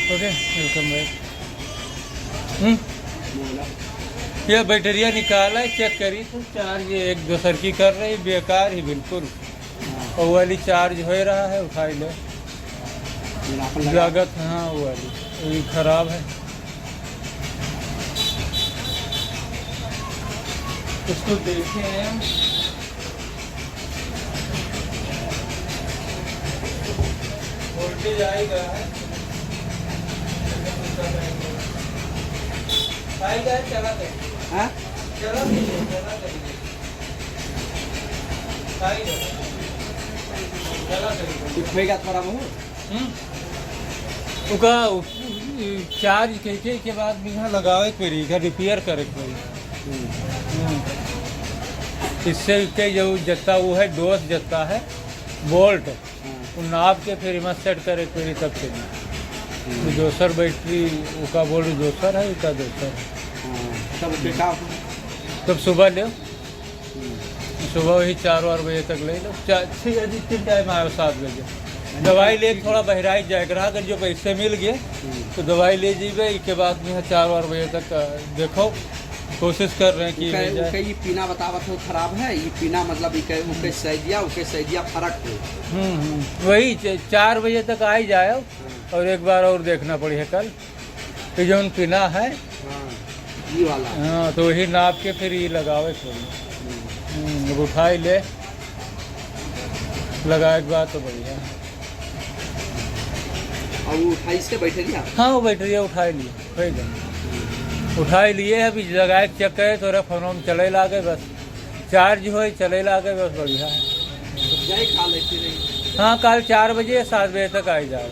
Okay welcome back. ये बैटरिया निकाला check करी तो चार्ज एक दूसर की कर रही बेकार ही बिल्कुल। और वो वाली चार्ज हो रहा है उठाई ले लागत। हाँ वो वाली खराब है। उसको देखें वोल्टेज आएगा चला थोड़ा बहुत चार्ज के बाद भी यहाँ लगावे पड़ी रिपेयर करे पड़ी। इससे के जो जत्ता वो है डोज जत्ता है बोल्ट वो नाप के फिर इमा सेट करे पड़ी तब चलिए। दोसर बैटरी उसका बोल्ट दोसर है उसका दोसर है। तब सुबह ले सुबह वही 4 बजे तक ले लो। तीन टाइम आयो 7 बजे दवाई ले थोड़ा बहराई जाए ग्राहक जो पैसे मिल गए तो दवाई ले जीबे। इसके बाद में 4 बजे तक देखो कोशिश कर रहे हैं कि ये पीना बतावत हो खराब है। ये पीना मतलब सैदिया फर्क हो। वही 4 बजे तक आ ही जाए और एक बार और देखना पड़ी है कल तो जो पीना है ये वाला। हाँ तो वही नाप के फिर ये लगावे थोड़ी उठाई ले लगाए के बाद तो बढ़िया। और वो 28 के बैटरिया। हाँ वो बैटरिया उठाई लिए उठाई लिए अभी लगाए चेक करे तो फोन में चले ला गए बस चार्ज हो चले ला गए बस बढ़िया है। हाँ कल 4 बजे 7 बजे तक आ जाए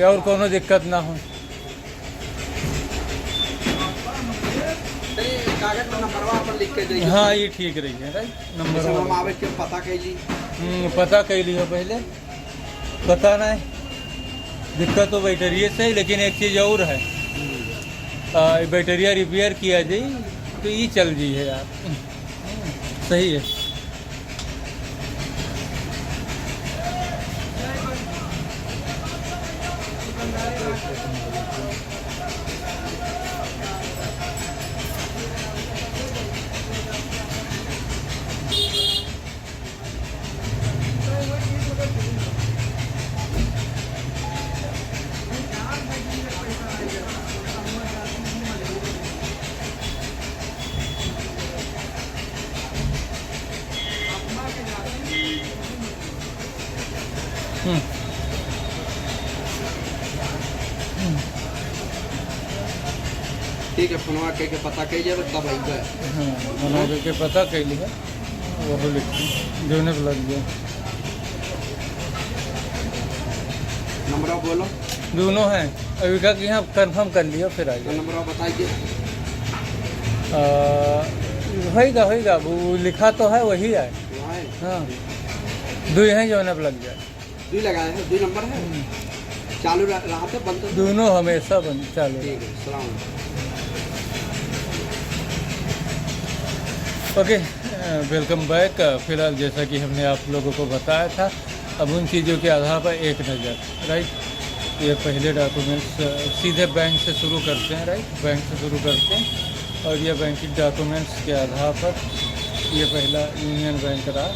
और कोनो दिक्कत ना हो। हाँ ये ठीक रही है राइट नंबर पता कैली हो पहले पता नहीं दिक्कत तो बैटरिए से ही। लेकिन एक चीज़ और है बैटरिया रिपेयर किया जाए तो ये चल जी है यार सही है। ठीक है फोनवा के पता कही जाए तब आइए। हाँ बना के पता कैली है वो लिखी जोने पर लग गया। नंबर बोलो दोनों हैं अभी का कि यहाँ कन्फर्म कर लिया फिर आइए। नंबर बताइए। होएगा वो लिखा तो है वही है। हाँ 2 हैं जोने पर लग जाए। 2 लगाए हैं 2 नंबर है चालू रहा था बंद दोनों हमेशा बंद चालू। ठीक है सलाम। Okay welcome back. फिलहाल जैसा कि हमने आप लोगों को बताया था अब उन चीज़ों के आधार पर एक नज़र राइट। ये पहले डॉक्यूमेंट्स सीधे बैंक से शुरू करते हैं राइट बैंक से शुरू करते हैं और ये बैंकिंग डॉक्यूमेंट्स के आधार पर ये पहला यूनियन बैंक रहा।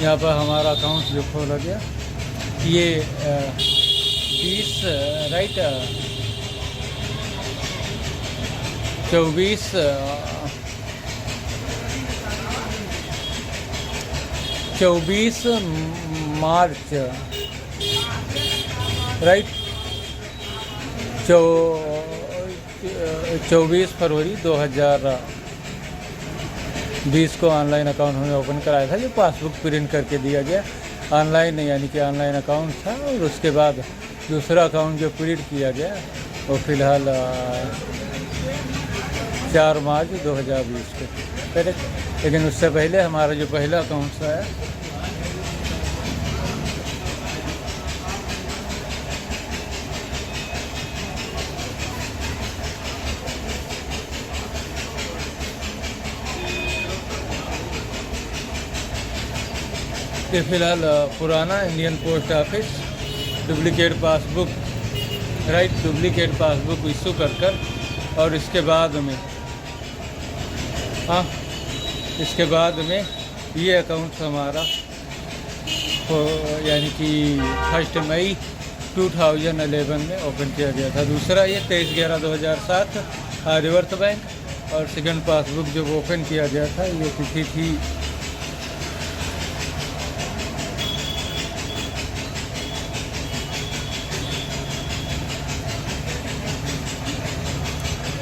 यहाँ पर हमारा अकाउंट जो खोला गया ये 20 राइट 24 मार्च राइट 24 फरवरी 2020 को ऑनलाइन अकाउंट हमने ओपन कराया था। जो पासबुक प्रिंट करके दिया गया ऑनलाइन यानी कि ऑनलाइन अकाउंट था। और उसके बाद दूसरा अकाउंट जो प्रिंट किया गया वो फ़िलहाल 4 मार्च 2020 को करेक्ट। लेकिन उससे पहले हमारा जो पहला अकाउंट था ये फ़िलहाल पुराना Indian post office duplicate passbook right, duplicate passbook issue कर और इसके बाद में हाँ, इसके बाद में ये अकाउंट हमारा यानी कि 1 मई 2011 में ओपन किया गया था। दूसरा ये 23/11/2007 आर्यवर्त बैंक, और सेकंड पासबुक जब ओपन किया गया था ये तिथि थी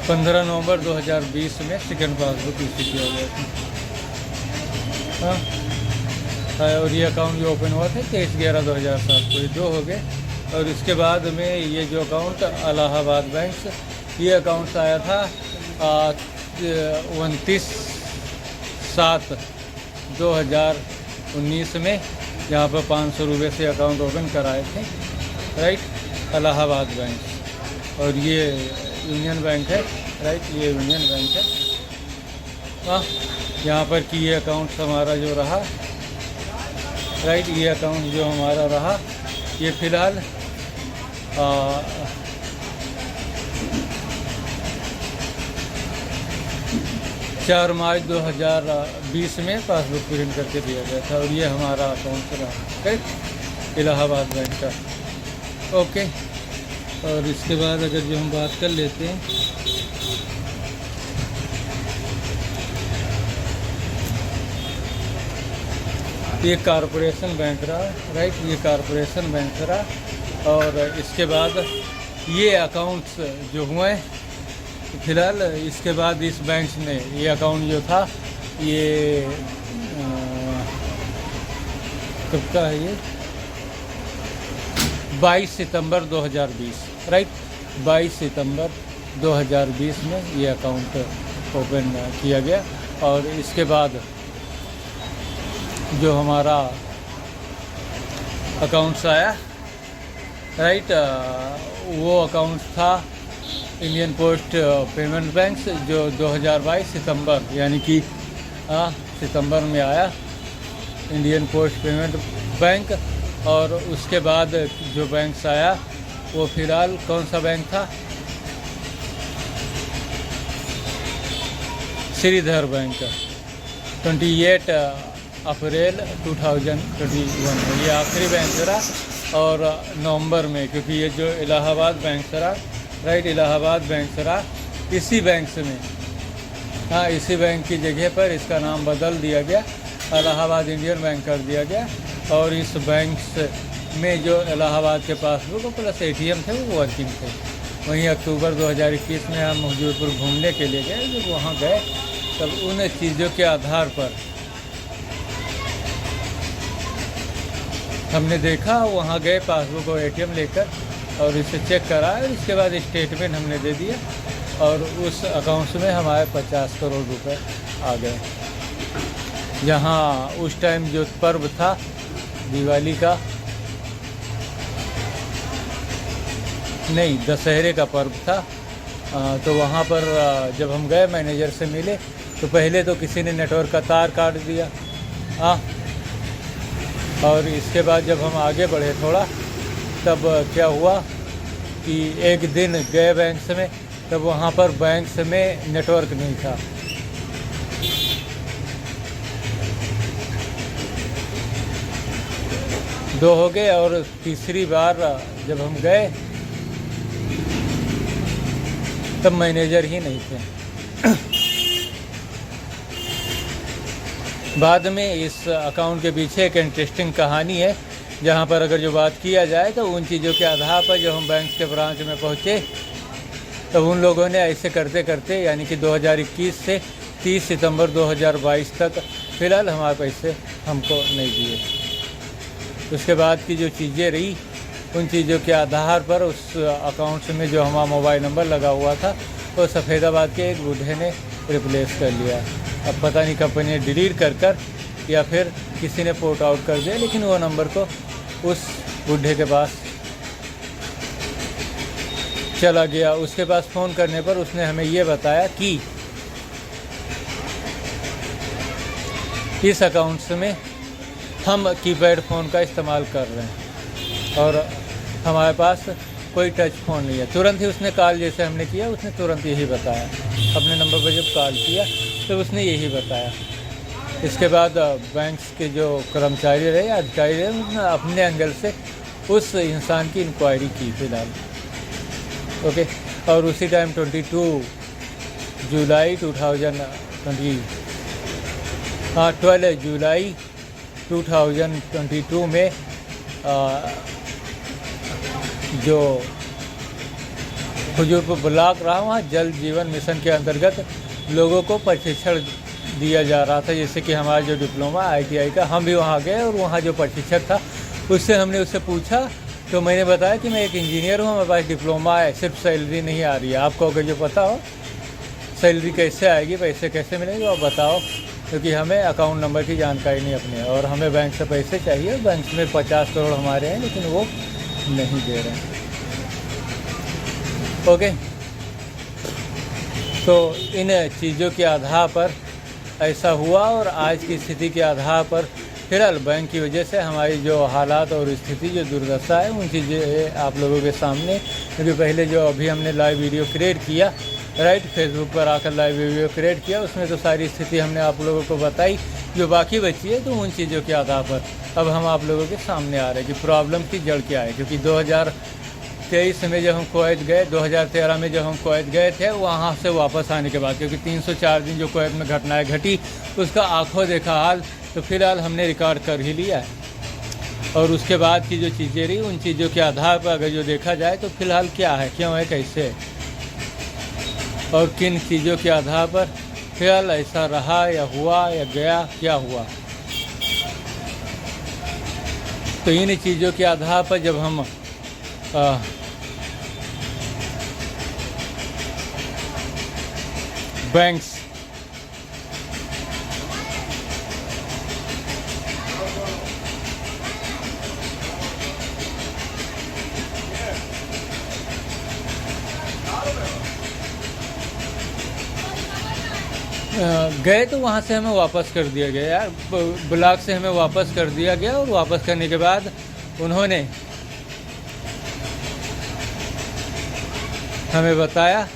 15 नवंबर 2020 में सेकंड पासबुक इशू किया गया था। हाँ, और ये अकाउंट जो ओपन हुआ था 23/11/2007 को, ये 2 हो गए। और इसके बाद में ये जो अकाउंट इलाहाबाद बैंक से, ये अकाउंट आया था 29/7/2019 में, जहाँ पर 500 रुपये से अकाउंट ओपन कराए थे, राइट, इलाहाबाद बैंक। और ये यूनियन बैंक है, राइट, ये यूनियन बैंक है। हाँ, यहाँ पर कि ये अकाउंट हमारा जो रहा, राइट, ये अकाउंट जो हमारा रहा ये फ़िलहाल 4 मार्च 2020 में पासबुक प्रिंट करके दिया गया था, और ये हमारा अकाउंट रहा, राइट, इलाहाबाद बैंक का। ओके, और इसके बाद अगर जो हम बात कर लेते हैं ये कॉरपोरेशन बैंक रहा, राइट, ये कॉरपोरेशन बैंक रहा। और इसके बाद ये अकाउंट्स जो हुए फ़िलहाल, इसके बाद इस बैंक ने ये अकाउंट जो था ये कब का है, ये 22 सितंबर 2020, राइट, 22 सितंबर 2020 में ये अकाउंट ओपन किया गया। और इसके बाद जो हमारा अकाउंट्स आया, राइट, वो अकाउंट था इंडियन पोस्ट पेमेंट बैंक, जो 2022 सितंबर यानी कि सितंबर में आया इंडियन पोस्ट पेमेंट बैंक। और उसके बाद जो बैंक्स आया वो फ़िलहाल कौन सा बैंक था, श्रीधर बैंक, 28 अप्रैल 2021 में ये आखिरी बैंक रहा। और नवंबर में, क्योंकि ये जो इलाहाबाद बैंक रहा, राइट, इलाहाबाद बैंक रहा, इसी बैंक में, हाँ, इसी बैंक की जगह पर इसका नाम बदल दिया गया, इलाहाबाद इंडियन बैंक कर दिया गया। और इस बैंक में जो इलाहाबाद के पासबुक प्लस ATM थे वो वर्किंग थे। वहीं अक्टूबर 2021 में हम हजूरपुर घूमने के लिए गए। जब वहाँ गए तब उन चीज़ों के आधार पर हमने देखा, वहाँ गए पासबुक और ATM लेकर और इसे चेक कराया, और इसके बाद स्टेटमेंट हमने दे दिया, और उस अकाउंट में हमारे 50 करोड़ रुपए आ गए। जहाँ उस टाइम जो पर्व था दिवाली का, नहीं, दशहरे का पर्व था, तो वहाँ पर जब हम गए मैनेजर से मिले तो पहले तो किसी ने नेटवर्क का तार काट दिया, हाँ, और इसके बाद जब हम आगे बढ़े थोड़ा, तब क्या हुआ कि एक दिन गए बैंक में, तब वहाँ पर बैंक में नेटवर्क नहीं था। दो हो गए, और तीसरी बार जब हम गए तब मैनेजर ही नहीं थे। बाद में इस अकाउंट के पीछे एक इंटरेस्टिंग कहानी है, जहाँ पर अगर जो बात किया जाए तो उन चीज़ों के आधार पर जब हम बैंक के ब्रांच में पहुँचे तब उन लोगों ने ऐसे करते करते, यानी कि 2021 से 30 सितंबर 2022 तक फ़िलहाल हमारे पैसे हमको नहीं दिए। उसके बाद की जो चीज़ें रही, उन चीज़ों के आधार पर उस अकाउंट में जो हमारा मोबाइल नंबर लगा हुआ था वो सफ़ेदाबाद के एक बूढ़े ने रिप्लेस कर लिया। अब पता नहीं कंपनी ने डिलीट कर या फिर किसी ने पोर्ट आउट कर दिया, लेकिन वो नंबर को उस बूढ़े के पास चला गया। उसके पास फ़ोन करने पर उसने हमें ये बताया कि इस अकाउंट्स में हम कीपैड फ़ोन का इस्तेमाल कर रहे हैं और हमारे पास कोई टच फ़ोन नहीं है। तुरंत ही उसने कॉल जैसे हमने किया, उसने तुरंत यही बताया। अपने नंबर पर जब कॉल किया तो उसने यही बताया। इसके बाद बैंक्स के जो कर्मचारी रहे, अधिकारी रहे, उन्होंने अपने एंगल से उस इंसान की इंक्वायरी की फिलहाल। ओके, और उसी टाइम 22 जुलाई 2020 12 जुलाई 2022 में जो खुजूरपुर ब्लॉक रहा, वहाँ जल जीवन मिशन के अंतर्गत लोगों को प्रशिक्षण दिया जा रहा था। जैसे कि हमारा जो डिप्लोमा ITI का, हम भी वहाँ गए और वहाँ जो प्रशिक्षक था उससे पूछा तो मैंने बताया कि मैं एक इंजीनियर हूँ, मेरे पास डिप्लोमा है, सिर्फ सैलरी नहीं आ रही है। आपको अगर जो पता हो सैलरी कैसे आएगी, पैसे कैसे मिलेंगे, आप बताओ, क्योंकि हमें अकाउंट नंबर की जानकारी नहीं अपने, और हमें बैंक से पैसे चाहिए। बैंक में 50 करोड़ हमारे हैं, लेकिन वो नहीं दे रहे हैं। ओके, तो इन चीज़ों के आधार पर ऐसा हुआ, और आज की स्थिति के आधार पर फिलहाल बैंक की वजह से हमारी जो हालात और स्थिति जो दुर्दशा है, उन चीज़ें आप लोगों के सामने, क्योंकि पहले जो अभी हमने लाइव वीडियो क्रिएट किया, राइट, फेसबुक पर आकर लाइव वीडियो क्रिएट किया, उसमें तो सारी स्थिति हमने आप लोगों को बताई। जो बाकी बची है तो उन चीज़ों के आधार पर अब हम आप लोगों के सामने आ रहे हैं कि प्रॉब्लम की जड़ क्या है। क्योंकि 2023 में जब हम कुवैत गए, 2013 में जब हम कुवैत गए थे, वहाँ से वापस आने के बाद, क्योंकि 304 दिन जो कुवैत में घटनाएं घटी, उसका आंखों देखा हाल तो फिलहाल हमने रिकॉर्ड कर ही लिया है। और उसके बाद की जो चीज़ें रही, उन चीज़ों के आधार पर अगर जो देखा जाए तो फिलहाल क्या है, क्यों है, कैसे है, और किन चीज़ों के आधार पर फिलहाल ऐसा रहा या हुआ या गया, क्या हुआ। तो इन चीज़ों के आधार पर जब हम बैंक्स गए तो वहाँ से हमें वापस कर दिया गया यार, ब्लॉक से हमें वापस कर दिया गया। और वापस करने के बाद उन्होंने हमें बताया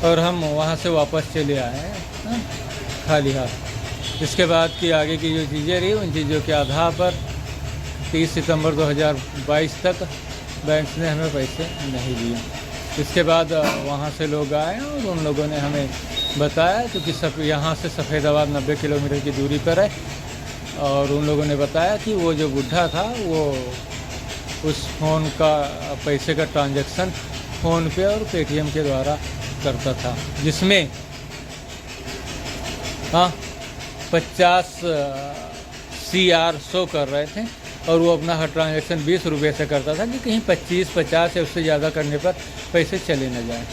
और हम वहाँ से वापस चले आए हैं खाली हाथ। इसके बाद की आगे की जो चीज़ें रही, उन चीज़ों के आधार पर 30 सितंबर 2022 तक बैंक ने हमें पैसे नहीं दिए। इसके बाद वहाँ से लोग आए और उन लोगों ने हमें बताया, क्योंकि यहाँ से सफ़ेदाबाद 90 किलोमीटर की दूरी पर है, और उन लोगों ने बताया कि वो जो बुढ़ा था वो उस फ़ोन का पैसे का ट्रांजैक्शन फ़ोन पे और पेटीएम के द्वारा करता था, जिसमें 50 CR शो कर रहे थे, और वो अपना हर ट्रांजैक्शन 20 रुपये से करता था कि कहीं 25, 50 या उससे ज़्यादा करने पर पैसे चले न जाएं।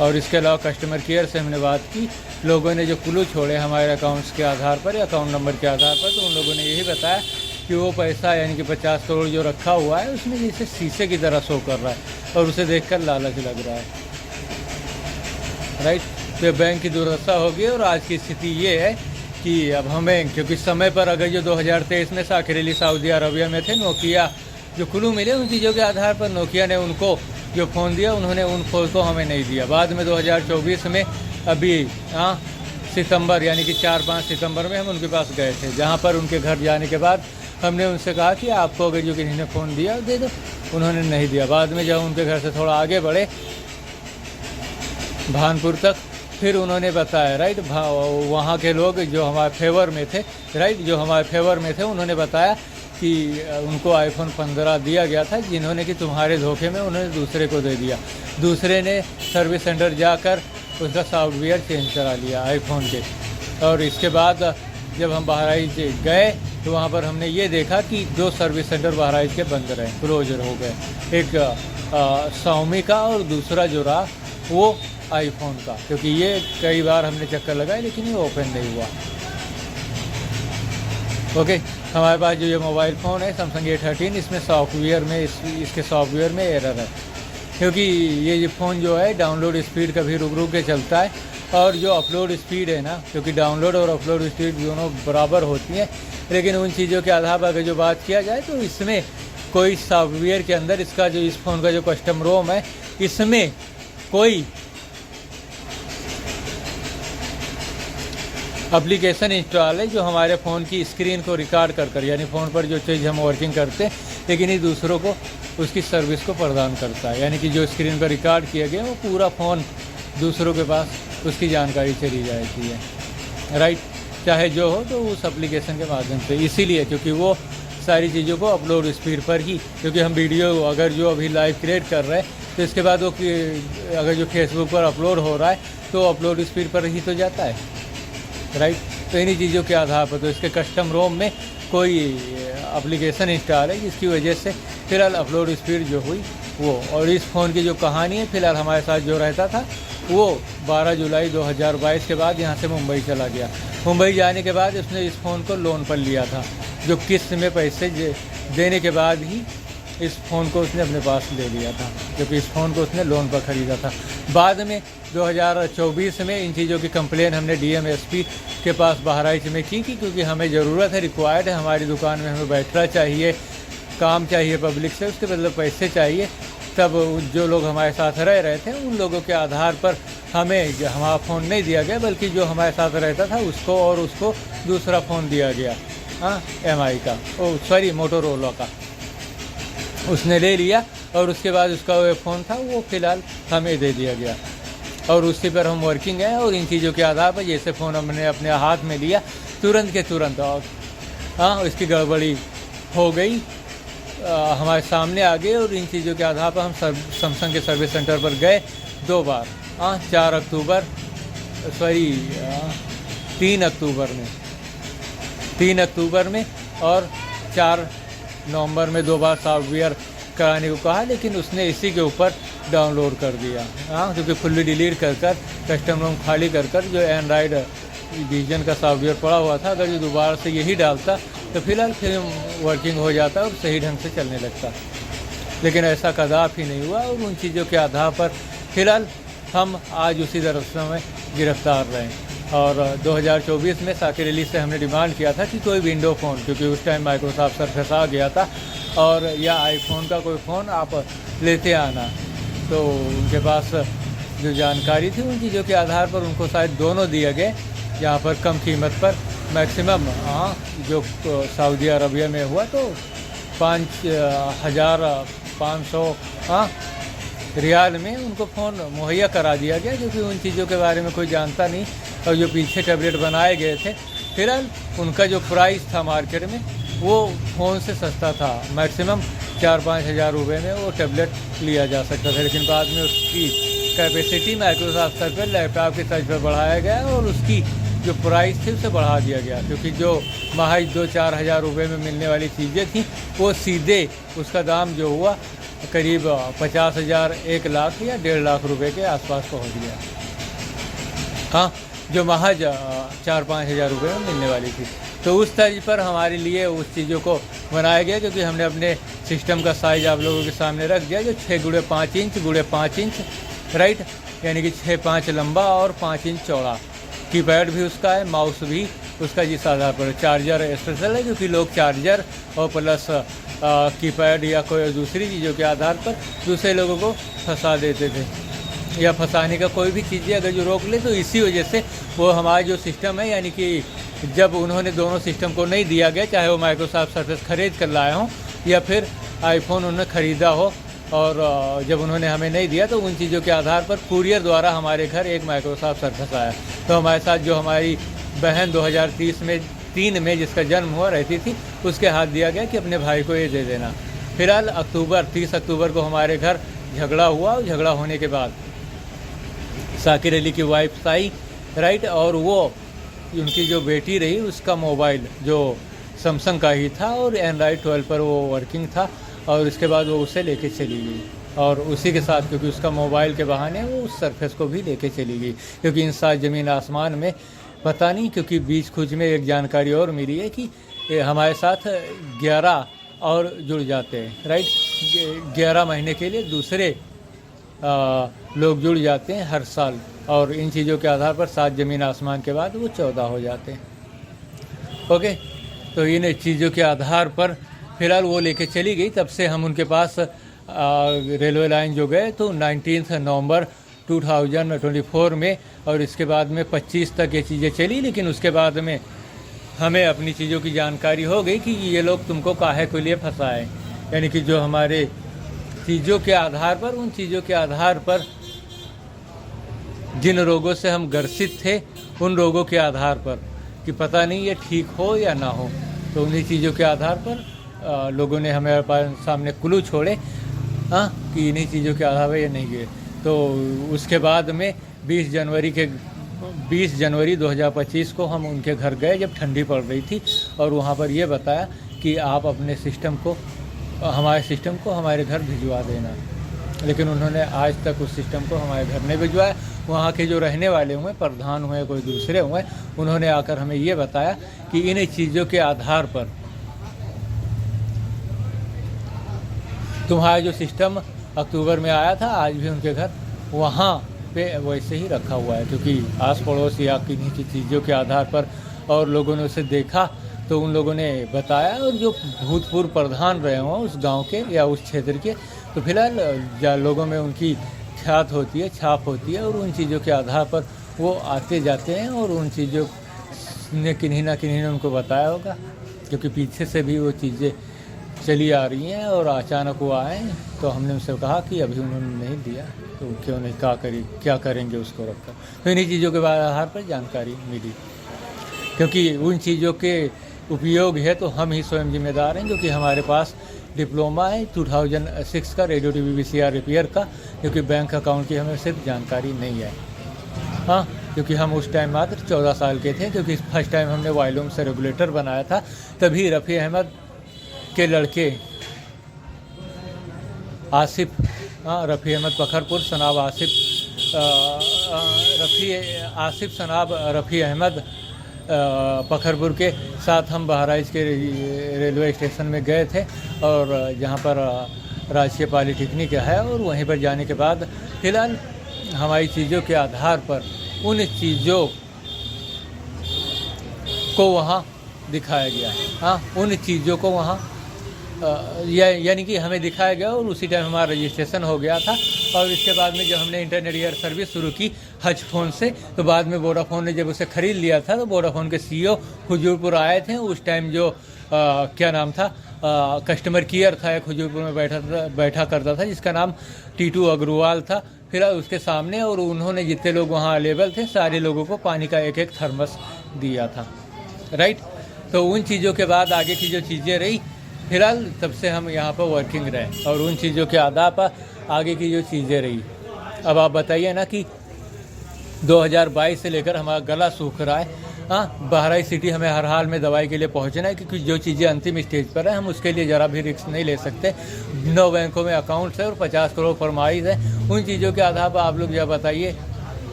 और इसके अलावा कस्टमर केयर से हमने बात की, लोगों ने जो क्लू छोड़े हमारे अकाउंट्स के आधार पर या अकाउंट नंबर के आधार पर, तो उन लोगों ने यही बताया कि वो पैसा यानी कि 50 करोड़ जो रखा हुआ है, उसमें जैसे शीशे की तरह शो कर रहा है, और उसे देखकर लालच लग रहा है, राइट। तो बैंक की दुर्दशा होगी। और आज की स्थिति ये है कि अब हमें, क्योंकि समय पर अगर जो 2023 में शाकिर अली सऊदी अरबिया में थे, नोकिया जो क्लू मिले उन चीज़ों के आधार पर नोकिया ने उनको जो फ़ोन दिया, उन्होंने उन फ़ोन को हमें नहीं दिया। बाद में 2024 में अभी सितंबर यानी कि 4-5 सितंबर में हम उनके पास गए थे, जहाँ पर उनके घर जाने के बाद हमने उनसे कहा कि आपको अगर जो किसी ने फ़ोन दिया दे दो, उन्होंने नहीं दिया। बाद में जब उनके घर से थोड़ा आगे बढ़े भानपुर तक, फिर उन्होंने बताया, राइट, वहाँ के लोग जो हमारे फेवर में थे, राइट, जो हमारे फेवर में थे, उन्होंने बताया कि उनको iPhone 15 दिया गया था, जिन्होंने कि तुम्हारे धोखे में उन्होंने दूसरे को दे दिया। दूसरे ने सर्विस सेंटर जाकर उसका सॉफ्टवेयर चेंज करा लिया iPhone के। और इसके बाद जब हम बहराइच गए तो वहाँ पर हमने ये देखा कि 2 सर्विस सेंटर बहराइच के बंद रहे, क्लोजर हो गए, एक Xiaomi का और दूसरा जो रहा वो iPhone का, क्योंकि ये कई बार हमने चक्कर लगाए लेकिन ये ओपन नहीं हुआ। ओके, हमारे पास जो ये मोबाइल फ़ोन है Samsung A13, इसमें सॉफ्टवेयर में इसके सॉफ्टवेयर में एरर है, क्योंकि ये फ़ोन जो है डाउनलोड स्पीड कभी रुक रुक के चलता है, और जो अपलोड स्पीड है ना, क्योंकि डाउनलोड और अपलोड स्पीड दोनों बराबर होती हैं, लेकिन उन चीज़ों के आधार पर अगर जो बात किया जाए तो इसमें कोई सॉफ्टवेयर के अंदर इसका जो इस फ़ोन का जो कस्टम रोम है, इसमें कोई एप्लीकेशन इंस्टॉल है जो हमारे फ़ोन की स्क्रीन को रिकॉर्ड कर यानी फ़ोन पर जो चीज़ हम वर्किंग करते हैं लेकिन ये दूसरों को उसकी सर्विस को प्रदान करता है, यानी कि जो स्क्रीन पर रिकॉर्ड किया गया वो पूरा फ़ोन दूसरों के पास उसकी जानकारी चली जाती है, राइट, चाहे जो हो तो उस एप्लीकेशन के माध्यम से। इसीलिए क्योंकि वो सारी चीज़ों को अपलोड स्पीड पर ही, क्योंकि हम वीडियो अगर जो अभी लाइव क्रिएट कर रहे हैं तो इसके बाद वो अगर जो फेसबुक पर अपलोड हो रहा है तो अपलोड स्पीड पर ही तो जाता है, राइट। तो इन्हीं चीज़ों के आधार पर तो इसके कस्टम रोम में कोई एप्लीकेशन इंस्टॉल है जिसकी वजह से फ़िलहाल अपलोड स्पीड जो हुई वो। और इस फ़ोन की जो कहानी है, फ़िलहाल हमारे साथ जो रहता था वो 12 जुलाई 2022 के बाद यहाँ से मुंबई चला गया। मुंबई जाने के बाद उसने इस फ़ोन को लोन पर लिया था, जो किस्त में पैसे देने के बाद ही इस फ़ोन को उसने अपने पास ले लिया था, क्योंकि इस फ़ोन को उसने लोन पर ख़रीदा था। बाद में 2024 में इन चीज़ों की कंप्लेन हमने DMSP के पास बहराइच में की क्योंकि हमें ज़रूरत है, रिक्वायर्ड है, हमारी दुकान में हमें बैठना चाहिए, काम चाहिए पब्लिक से, उसके बदले पैसे चाहिए। तब जो लोग हमारे साथ रह रहे थे उन लोगों के आधार पर हमें हमारा फ़ोन नहीं दिया गया, बल्कि जो हमारे साथ रहता था उसको और उसको दूसरा फ़ोन दिया गया, हाँ, MI का, मोटोरोला का उसने ले लिया। और उसके बाद उसका वो फ़ोन था वो फ़िलहाल हमें दे दिया गया और उसी पर हम वर्किंग है। और इन चीज़ों के आधार पर जैसे फ़ोन हमने अपने हाथ में लिया तुरंत के तुरंत, और हाँ, इसकी गड़बड़ी हो गई, हमारे सामने आ गए। और इन चीज़ों के आधार पर हम सैमसंग के सर्विस सेंटर पर गए 2 बार, हाँ, 3 अक्टूबर में और 4 नवंबर में 2 बार सॉफ्टवेयर कराने को कहा, लेकिन उसने इसी के ऊपर डाउनलोड कर दिया, हाँ, क्योंकि फुल्ली डिलीट कर कस्टम रोम खाली कर जो एंड्रॉयड डिवीजन का सॉफ्टवेयर पड़ा हुआ था, अगर जो दोबारा से यही डालता तो फिलहाल फिर वर्किंग हो जाता और सही ढंग से चलने लगता, लेकिन ऐसा कदापि नहीं हुआ। और उन चीज़ों के आधार पर फिलहाल हम आज उसी दरअसल में गिरफ्तार रहे। और 2024 में साकिर अली से हमने डिमांड किया था कि कोई विंडो फ़ोन, क्योंकि उस टाइम माइक्रोसॉफ्ट सरफेस आ गया था, और या आईफोन का कोई फ़ोन आप लेते आना। तो उनके पास जो जानकारी थी उन चीज़ों के आधार पर उनको शायद दोनों दिए गए, जहाँ पर कम कीमत पर मैक्सिमम, हाँ, जो सऊदी अरबिया में हुआ तो 5,500 रियाल में उनको फ़ोन मुहैया करा दिया गया, क्योंकि उन चीज़ों के बारे में कोई जानता नहीं। और जो पीछे टैबलेट बनाए गए थे फिलहाल उनका जो प्राइस था मार्केट में वो फ़ोन से सस्ता था, मैक्सिमम 4-5 हज़ार रुपये में वो टैबलेट लिया जा सकता था, लेकिन बाद में उसकी कैपेसिटी माइक्रोसॉफ्ट सर पर लैपटॉप के तर्ज पर बढ़ाया गया और उसकी जो प्राइस थी उसे बढ़ा दिया गया, क्योंकि जो महज 2-4 हज़ार रुपये में मिलने वाली चीज़ें थी वो सीधे उसका दाम जो हुआ करीब 50,000, 1 लाख या 1.5 लाख रुपए के आसपास पहुंच गया, हाँ, जो महज 4-5 हज़ार रुपये में मिलने वाली थी। तो उस तर्ज पर हमारे लिए उस चीज़ों को बनाया गया, क्योंकि हमने अपने सिस्टम का साइज़ आप लोगों के सामने रख दिया, जो 6x5 inch x5 inch, right, यानी कि 6-5 लंबा और 5 इंच चौड़ा। कीपैड भी उसका है, माउस भी उसका, जिस आधार पर चार्जर स्पेशल है, क्योंकि लोग चार्जर और प्लस कीपैड या कोई दूसरी चीज़ों के आधार पर दूसरे लोगों को फंसा देते थे, या फंसाने का कोई भी चीज़ें अगर जो रोक ले, तो इसी वजह से वो हमारा जो सिस्टम है, यानी कि जब उन्होंने दोनों सिस्टम को नहीं दिया गया, चाहे वो माइक्रोसॉफ्ट सर्फेस ख़रीद कर लाए हों या फिर आईफोन उन्होंने ख़रीदा हो, और जब उन्होंने हमें नहीं दिया तो उन चीज़ों के आधार पर कुरियर द्वारा हमारे घर एक माइक्रोसॉफ्ट सर्फेस आया। तो हमारे साथ जो हमारी बहन 2003 में जिसका जन्म हुआ रहती थी, उसके हाथ दिया गया कि अपने भाई को ये दे देना। फिलहाल 30 अक्टूबर को हमारे घर झगड़ा हुआ, और झगड़ा होने के बाद साकिर अली की वाइफ आई, राइट, और वो उनकी जो बेटी रही उसका मोबाइल जो सैमसंग का ही था और एंड्रॉयड 12 पर वो वर्किंग था, और उसके बाद वो उसे लेके चली गई, और उसी के साथ क्योंकि उसका मोबाइल के बहाने वो उस सरफेस को भी लेके चली गई, क्योंकि इंसान ज़मीन आसमान में पता नहीं। क्योंकि बीच खुज में एक जानकारी और मिली है कि हमारे साथ 11 और जुड़ जाते हैं, राइट, 11 महीने के लिए दूसरे लोग जुड़ जाते हैं हर साल, और इन चीज़ों के आधार पर 7 ज़मीन आसमान के बाद वो 14 हो जाते हैं। ओके, तो इन चीज़ों के आधार पर फिलहाल वो लेके चली गई। तब से हम उनके पास रेलवे लाइन जो गए तो 19 नवंबर 2024 में, और इसके बाद में 25 तक ये चीज़ें चली। लेकिन उसके बाद में हमें अपनी चीज़ों की जानकारी हो गई कि ये लोग तुमको काहे के लिए फंसाए, यानी कि जो हमारे चीज़ों के आधार पर, उन चीज़ों के आधार पर जिन रोगों से हम ग्रसित थे, उन रोगों के आधार पर कि पता नहीं ये ठीक हो या ना हो, तो उन्हीं चीज़ों के आधार पर लोगों ने हमारे सामने क्लू छोड़े कि इन्हीं चीज़ों के आधार पर ये नहीं गए। तो उसके बाद में 20 जनवरी 2025 को हम उनके घर गए जब ठंडी पड़ रही थी, और वहाँ पर ये बताया कि आप अपने सिस्टम को, हमारे सिस्टम को हमारे घर भिजवा देना। लेकिन उन्होंने आज तक उस सिस्टम को हमारे घर नहीं भिजवाया। वहाँ के जो रहने वाले हुए, प्रधान हुए, कोई दूसरे हुए, उन्होंने आकर हमें ये बताया कि इन चीज़ों के आधार पर तुम्हारा जो सिस्टम अक्टूबर में आया था, आज भी उनके घर वहाँ पे वैसे ही रखा हुआ है, क्योंकि आस पड़ोस या किन्हीं की चीज़ों के आधार पर और लोगों ने उसे देखा तो उन लोगों ने बताया, और जो भूतपूर्व प्रधान रहे हों उस गांव के या उस क्षेत्र के, तो फिलहाल लोगों में उनकी ख्यात होती है, छाप होती है, और उन चीज़ों के आधार पर वो आते जाते हैं, और उन चीज़ों ने किन्हीं ना किन्हीं ने उनको बताया होगा, क्योंकि पीछे से भी वो चीज़ें चली आ रही हैं, और अचानक वो आए तो हमने उनसे कहा कि अभी उन्होंने नहीं दिया तो क्यों नहीं, क्या करेंगे उसको रखकर। तो इन्हीं चीज़ों के आधार पर जानकारी मिली, क्योंकि उन चीज़ों के उपयोग है तो हम ही स्वयं जिम्मेदार हैं, क्योंकि हमारे पास डिप्लोमा है 2006 का रेडियो टीवी VCR रिपेयर का, क्योंकि बैंक अकाउंट की हमें सिर्फ जानकारी नहीं है। हाँ, क्योंकि हम उस टाइम मात्र 14 साल के थे, क्योंकि फर्स्ट टाइम हमने वॉल्यूम से रेगुलेटर बनाया था, तभी रफ़ी अहमद के लड़के आसिफ, रफ़ी अहमद पखरपुर सनाब आसिफ सनाब रफ़ी अहमद पखरपुर के साथ हम बहराइच के रेलवे स्टेशन में गए थे, और जहाँ पर राजकीय पॉलिटेक्निक है, और वहीं पर जाने के बाद फिलहाल हमारी चीज़ों के आधार पर उन चीज़ों को वहाँ दिखाया गया। हाँ, उन चीज़ों को वहाँ यानी कि हमें दिखाया गया, और उसी टाइम हमारा रजिस्ट्रेशन हो गया था। और इसके बाद में जब हमने इंटरनेट एयर सर्विस शुरू की हज फ़ोन से, तो बाद में वोडाफोन ने जब उसे ख़रीद लिया था, तो वोडाफोन के CEO हुजूरपुर आए थे। उस टाइम जो क्या नाम था, कस्टमर केयर था, एक हुजूरपुर में बैठा करता था, जिसका नाम टीटू अग्रवाल था। फिर उसके सामने, और उन्होंने जितने लोग वहाँ अवेलेबल थे सारे लोगों को पानी का एक थर्मस दिया था, राइट। तो उन चीज़ों के बाद आगे की जो चीज़ें रही, फिलहाल तब से हम यहाँ पर वर्किंग रहे, और उन चीज़ों के आधार पर आगे की जो चीज़ें रही। अब आप बताइए ना कि 2022 से लेकर हमारा गला सूख रहा है। हाँ, बहराइच सिटी हमें हर हाल में दवाई के लिए पहुँचना है, क्योंकि जो चीज़ें अंतिम स्टेज पर है हम उसके लिए ज़रा भी रिस्क नहीं ले सकते। 9 बैंकों में अकाउंट्स है और 50 करोड़ फरमाइश है। उन चीज़ों के आधार पर आप लोग यह बताइए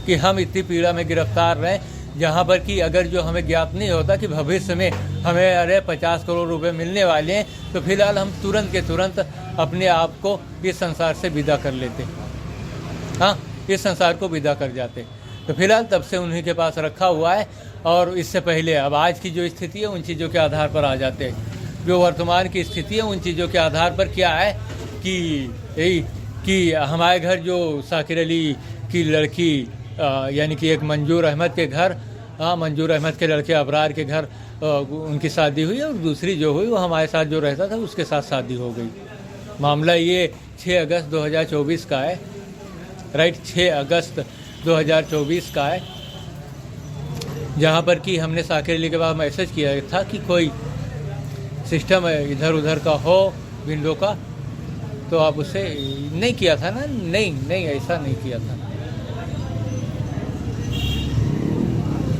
कि हम इतनी पीड़ा में गिरफ्तार रहें, जहाँ पर कि अगर जो हमें ज्ञात नहीं होता कि भविष्य में हमें अरे 50 करोड़ रुपए मिलने वाले हैं, तो फिलहाल हम तुरंत के तुरंत अपने आप को इस संसार से विदा कर लेते। हाँ, इस संसार को विदा कर जाते। तो फिलहाल तब से उन्हीं के पास रखा हुआ है, और इससे पहले अब आज की जो स्थिति है उन चीज़ों के आधार पर आ जाते हैं। जो वर्तमान की स्थिति है उन चीज़ों के आधार पर क्या है कि हमारे घर जो साकिर अली की लड़की यानी कि एक मंजूर अहमद के घर, मंजूर अहमद के लड़के अबरार के घर उनकी शादी हुई, और दूसरी जो हुई वो हमारे साथ जो रहता था उसके साथ शादी हो गई। मामला ये 6 अगस्त 2024 का है, राइट, 6 अगस्त 2024 का है, जहाँ पर कि हमने साकिर अली के बाद मैसेज किया था कि कोई सिस्टम इधर उधर का हो विंडो का, तो आप उसे नहीं किया था ना? नहीं ऐसा नहीं किया था।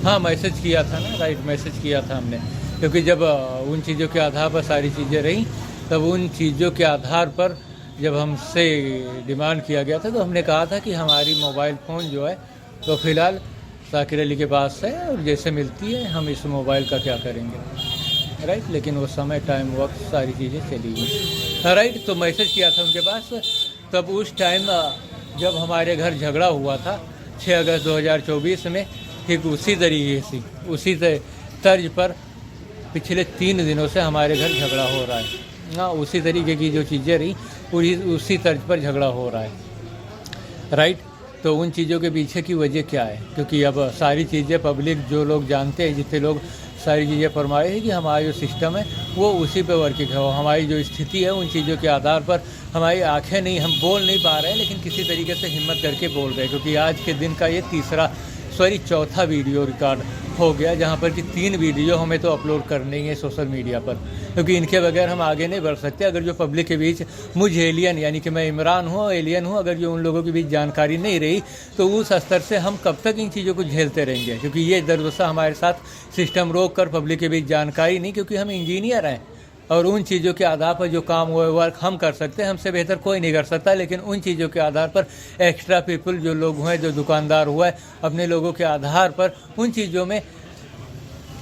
हाँ, मैसेज किया था ना, राइट, मैसेज किया था हमने, क्योंकि जब उन चीज़ों के आधार पर सारी चीज़ें रहीं, तब उन चीज़ों के आधार पर जब हमसे डिमांड किया गया था, तो हमने कहा था कि हमारी मोबाइल फ़ोन जो है तो फ़िलहाल साकिर अली के पास है, और जैसे मिलती है हम इस मोबाइल का क्या करेंगे, राइट। लेकिन वो समय, टाइम, वक्त, सारी चीज़ें चली गई, राइट। तो मैसेज किया था उनके पास, तब उस टाइम जब हमारे घर झगड़ा हुआ था 6 अगस्त 2024 में, ठीक उसी तरीके से उसी तर्ज पर पिछले 3 दिनों से हमारे घर झगड़ा हो रहा है। हाँ, उसी तरीके की जो चीज़ें रही उसी तर्ज पर झगड़ा हो रहा है, राइट। तो उन चीज़ों के पीछे की वजह क्या है? क्योंकि अब सारी चीज़ें पब्लिक जो लोग जानते हैं, जितने लोग सारी चीज़ें फरमा रहे हैं कि हमारा जो सिस्टम है वो उसी पे वर्किंग है। हमारी जो स्थिति है उन चीज़ों के आधार पर हमारी आंखें नहीं, हम बोल नहीं पा रहे हैं, लेकिन किसी तरीके से हिम्मत करके बोल रहे हैं। क्योंकि आज के दिन का ये चौथा वीडियो रिकॉर्ड हो गया, जहाँ पर कि 3 वीडियो हमें तो अपलोड करने ही है सोशल मीडिया पर, क्योंकि इनके बगैर हम आगे नहीं बढ़ सकते। अगर जो पब्लिक के बीच मुझ एलियन यानी कि मैं इमरान हूँ, एलियन हूँ, अगर जो उन लोगों के बीच जानकारी नहीं रही तो उस स्तर से हम कब तक इन चीज़ों को झेलते रहेंगे? क्योंकि ये दरअसल हमारे साथ सिस्टम रोक कर पब्लिक के बीच जानकारी नहीं, क्योंकि हम इंजीनियर हैं और उन चीज़ों के आधार पर जो काम वो वर्क हम कर सकते हैं, हमसे बेहतर कोई नहीं कर सकता। लेकिन उन चीज़ों के आधार पर एक्स्ट्रा पीपल जो लोग हुए, जो दुकानदार हुआ है, अपने लोगों के आधार पर उन चीज़ों में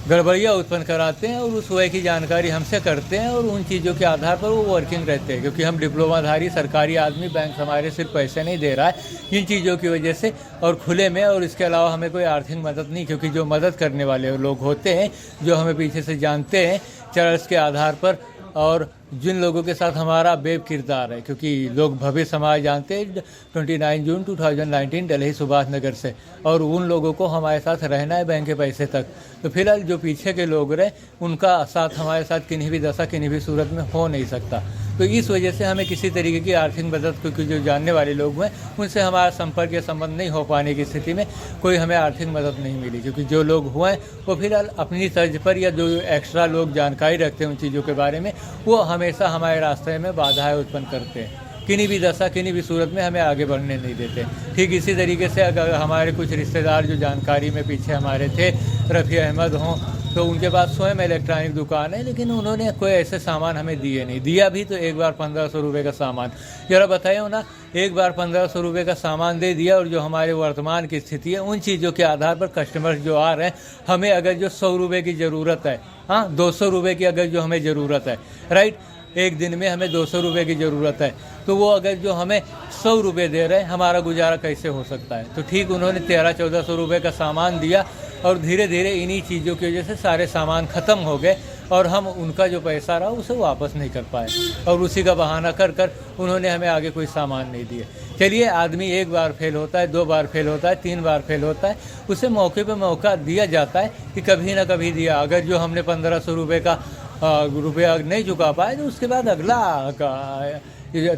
गड़बड़ियाँ उत्पन्न कराते हैं और उस वजह की जानकारी हमसे करते हैं और उन चीज़ों के आधार पर वो वर्किंग रहते हैं। क्योंकि हम डिप्लोमाधारी सरकारी आदमी, बैंक हमारे सिर्फ पैसे नहीं दे रहा है इन चीज़ों की वजह से और खुले में, और इसके अलावा हमें कोई आर्थिक मदद नहीं। क्योंकि जो मदद करने वाले लोग होते हैं, जो हमें पीछे से जानते हैं चर्च के आधार पर, और जिन लोगों के साथ हमारा बेब किरदार है, क्योंकि लोग भव्य समाज जानते हैं 29 जून 2019 दिल्ली सुभाष नगर से, और उन लोगों को हमारे साथ रहना है बैंक के पैसे तक। तो फिलहाल जो पीछे के लोग रहे उनका साथ हमारे साथ किन्हीं भी दशा, किन्हीं भी सूरत में हो नहीं सकता। तो इस वजह से हमें किसी तरीके की आर्थिक मदद, क्योंकि जो जानने वाले लोग हैं उनसे हमारा संपर्क या संबंध नहीं हो पाने की स्थिति में कोई हमें आर्थिक मदद नहीं मिली। क्योंकि जो लोग हुए हैं वो फिलहाल अपनी तर्ज पर, या जो एक्स्ट्रा लोग जानकारी रखते हैं उन चीज़ों के बारे में, वो हमेशा हमारे रास्ते में बाधाएं उत्पन्न करते हैं, किन्हीं भी दशा, किन्हीं भी सूरत में हमें आगे बढ़ने नहीं देते। ठीक इसी तरीके से अगर हमारे कुछ रिश्तेदार जो जानकारी में पीछे हमारे थे, रफ़ी अहमद हों, तो उनके पास स्वयं इलेक्ट्रॉनिक दुकान है, लेकिन उन्होंने कोई ऐसे सामान हमें दिए नहीं। दिया भी तो एक बार 1500 रुपये का सामान। जरा बताइए ना, एक बार 1500 रुपये का सामान दे दिया, और जो हमारे वर्तमान की स्थिति है उन चीज़ों के आधार पर कस्टमर्स जो आ रहे हैं, हमें अगर जो 100 रुपये की ज़रूरत है, हाँ 200 रुपये की अगर जो हमें ज़रूरत है, राइट, एक दिन में हमें 200 रुपये की ज़रूरत है, तो वो अगर जो हमें 100 रुपये दे रहे हैं, हमारा गुजारा कैसे हो सकता है? तो ठीक उन्होंने 1300-1400 रुपये का सामान दिया, और धीरे धीरे इन्हीं चीज़ों की वजह से सारे सामान ख़त्म हो गए और हम उनका जो पैसा रहा उसे वापस नहीं कर पाए, और उसी का बहाना कर कर उन्होंने हमें आगे कोई सामान नहीं दिए। चलिए, आदमी एक बार फेल होता है, 2 बार फेल होता है, 3 बार फेल होता है, उसे मौके पे मौका दिया जाता है कि कभी ना कभी दिया। अगर जो हमने 1500 रुपये का रुपया नहीं चुका पाए तो उसके बाद अगला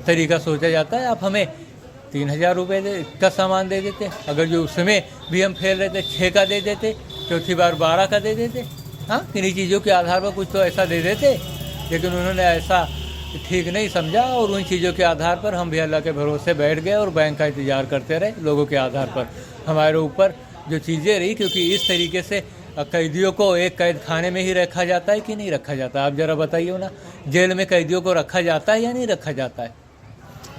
तरीका सोचा जाता है, आप हमें 3000 रुपये का सामान दे देते। अगर जो उसमें भी हम फेल रहते 6 का दे देते, चौथी बार 12 का दे देते, हाँ किन्हीं चीज़ों के आधार पर कुछ तो ऐसा दे देते। लेकिन उन्होंने ऐसा ठीक नहीं समझा, और उन चीज़ों के आधार पर हम भी अल्लाह के भरोसे बैठ गए और बैंक का इंतज़ार करते रहे। लोगों के आधार पर हमारे ऊपर जो चीज़ें रही, क्योंकि इस तरीके से कैदियों को एक कैद खाने में ही रखा जाता है कि नहीं रखा जाता? आप ज़रा बताइए ना, जेल में कैदियों को रखा जाता है या नहीं रखा जाता है?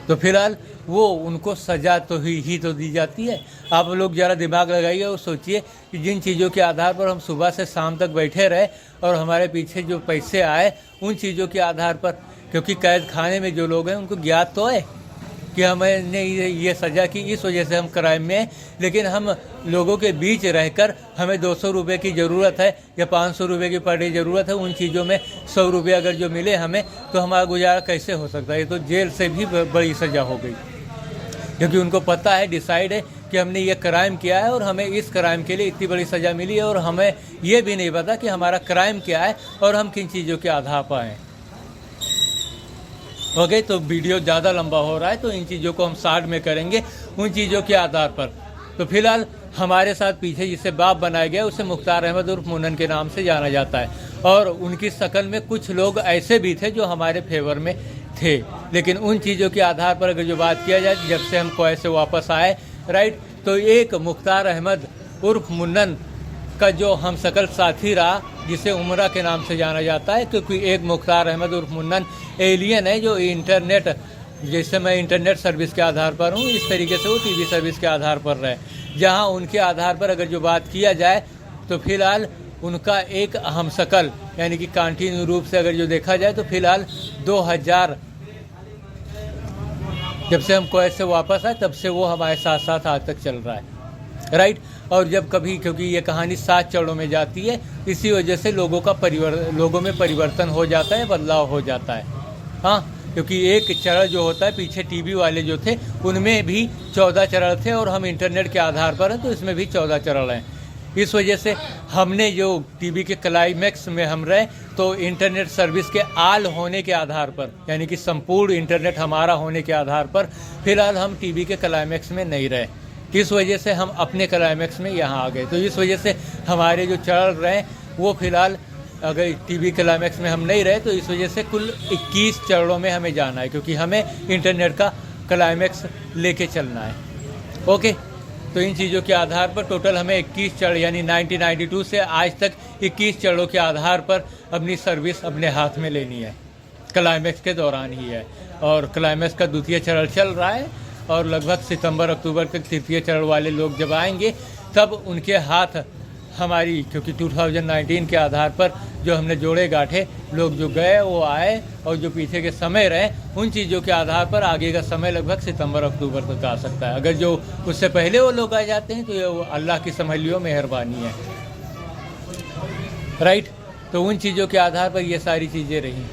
तो फिलहाल वो उनको सज़ा तो ही तो दी जाती है। आप लोग ज़रा दिमाग लगाइए और सोचिए कि जिन चीज़ों के आधार पर हम सुबह से शाम तक बैठे रहे और हमारे पीछे जो पैसे आए उन चीज़ों के आधार पर, क्योंकि कैद खाने में जो लोग हैं उनको ज्ञात तो है कि हमने ये सज़ा की, इस वजह से हम क्राइम में हैं, लेकिन हम लोगों के बीच रहकर हमें 200 रुपये की ज़रूरत है या 500 रुपये की पर डे ज़रूरत है, उन चीज़ों में 100 रुपये अगर जो मिले हमें तो हमारा गुजारा कैसे हो सकता है? ये तो जेल से भी बड़ी सज़ा हो गई, क्योंकि उनको पता है, डिसाइड है कि हमने ये क्राइम किया है और हमें इस क्राइम के लिए इतनी बड़ी सज़ा मिली है, और हमें ये भी नहीं पता कि हमारा क्राइम क्या है और हम किन चीज़ों के आधार पर हैं। ओके, तो वीडियो ज़्यादा लंबा हो रहा है तो इन चीज़ों को हम शॉर्ट में करेंगे उन चीज़ों के आधार पर। तो फिलहाल हमारे साथ पीछे जिसे बाप बनाया गया उसे मुख्तार अहमद उर्फ मुन्नन के नाम से जाना जाता है, और उनकी शक्ल में कुछ लोग ऐसे भी थे जो हमारे फेवर में थे। लेकिन उन चीज़ों के आधार पर अगर जो बात किया जाए, जब से हम कोयत से वापस आए, राइट, तो एक मुख्तार अहमद उर्फ मुन्नन का जो हम शकल साथी रहा, जिसे उमरा के नाम से जाना जाता है, क्योंकि एक मुख्तार अहमद उर्फ मुन्नन एलियन है जो इंटरनेट, जैसे मैं इंटरनेट सर्विस के आधार पर हूँ, इस तरीके से वो टीवी सर्विस के आधार पर रहे। जहाँ उनके आधार पर अगर जो बात किया जाए तो फिलहाल उनका एक हम शकल यानी कि कंटिन्यू रूप से अगर जो देखा जाए तो फिलहाल जब से हम कुवैत से वापस आए तब से वो हमारे साथ साथ आज तक चल रहा है, राइट। और जब कभी, क्योंकि ये कहानी 7 चरणों में जाती है, इसी वजह से लोगों में परिवर्तन हो जाता है, बदलाव हो जाता है। हाँ, क्योंकि एक चरण जो होता है, पीछे टीवी वाले जो थे उनमें भी 14 चरण थे और हम इंटरनेट के आधार पर हैं तो इसमें भी 14 चरण हैं। इस वजह से हमने जो टीवी के क्लाइमैक्स में हम रहे तो इंटरनेट सर्विस के आल होने के आधार पर, यानी कि संपूर्ण इंटरनेट हमारा होने के आधार पर फिलहाल हम टीवी के क्लाइमैक्स में नहीं रहे। इस वजह से हम अपने क्लाइमैक्स में यहाँ आ गए। तो इस वजह से हमारे जो चरण रहे वो फिलहाल, अगर टीवी क्लाइमैक्स में हम नहीं रहे तो इस वजह से कुल 21 चरणों में हमें जाना है, क्योंकि हमें इंटरनेट का क्लाइमैक्स लेके चलना है। ओके, तो इन चीज़ों के आधार पर टोटल हमें 21 चरण, यानी 1992 से आज तक 21 चरणों के आधार पर अपनी सर्विस अपने हाथ में लेनी है। क्लाइमैक्स के दौरान ही है, और क्लाइमैक्स का द्वितीय चरण चल रहा है और लगभग सितंबर अक्टूबर तक तृतीय चरण वाले लोग जब आएंगे तब उनके हाथ हमारी, क्योंकि 2019 के आधार पर जो हमने जोड़े गांठे, लोग जो गए वो आए और जो पीछे के समय रहे उन चीज़ों के आधार पर आगे का समय लगभग सितंबर अक्टूबर तक आ सकता है। अगर जो उससे पहले वो लोग आ जाते हैं तो ये अल्लाह की समझ लियो मेहरबानी है, राइट। तो उन चीज़ों के आधार पर ये सारी चीज़ें रहीं,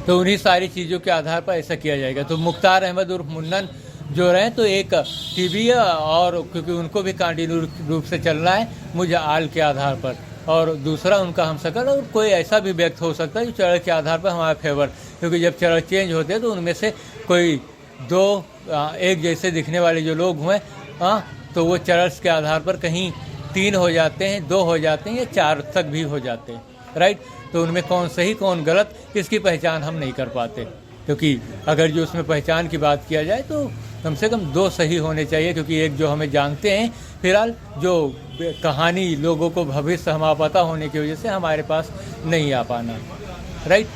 तो उन्हीं सारी चीज़ों के आधार पर ऐसा किया जाएगा। तो मुख्तार अहमद उर्फ मुन्नन जो रहे तो एक टीवी है, और क्योंकि उनको भी कंटिन्यू रूप से चलना है मुझे आल के आधार पर, और दूसरा उनका हमशक्ल, और कोई ऐसा भी व्यक्त हो सकता है जो चरण के आधार पर हमारे फेवर, क्योंकि जब चरण चेंज होते हैं तो उनमें से कोई 2 एक जैसे दिखने वाले जो लोग हुए, तो वो चरण के आधार पर कहीं 3 हो जाते हैं, 2 हो जाते हैं या 4 तक भी हो जाते हैं, राइट। तो उनमें कौन सही कौन गलत इसकी पहचान हम नहीं कर पाते, क्योंकि अगर जो उसमें पहचान की बात किया जाए तो कम से कम 2 सही होने चाहिए, क्योंकि एक जो हमें जानते हैं फिलहाल, जो कहानी लोगों को भविष्य हमारा पता होने की वजह से हमारे पास नहीं आ पाना, राइट।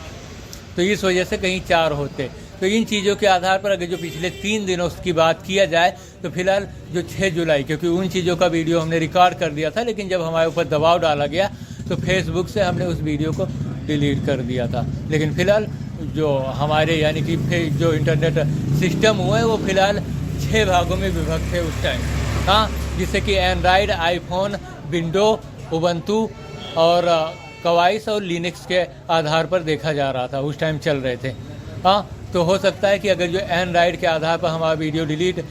तो इस वजह से कहीं 4 होते। तो इन चीज़ों के आधार पर अगर जो पिछले 3 दिनों की बात किया जाए तो फिलहाल जो 6 जुलाई, क्योंकि उन चीज़ों का वीडियो हमने रिकॉर्ड कर दिया था, लेकिन जब हमारे ऊपर दबाव डाला गया तो फेसबुक से हमने उस वीडियो को डिलीट कर दिया था। लेकिन फ़िलहाल जो हमारे यानी कि जो इंटरनेट सिस्टम हुआ है वो फ़िलहाल 6 भागों में विभक्त है उस टाइम, हाँ, जिससे कि एंड्राइड, आईफोन, विंडो, उबंटू और कवाइस और लिनक्स के आधार पर देखा जा रहा था, उस टाइम चल रहे थे। हाँ, तो हो सकता है कि अगर जो एंड्राइड के आधार पर हमारा वीडियो डिलीट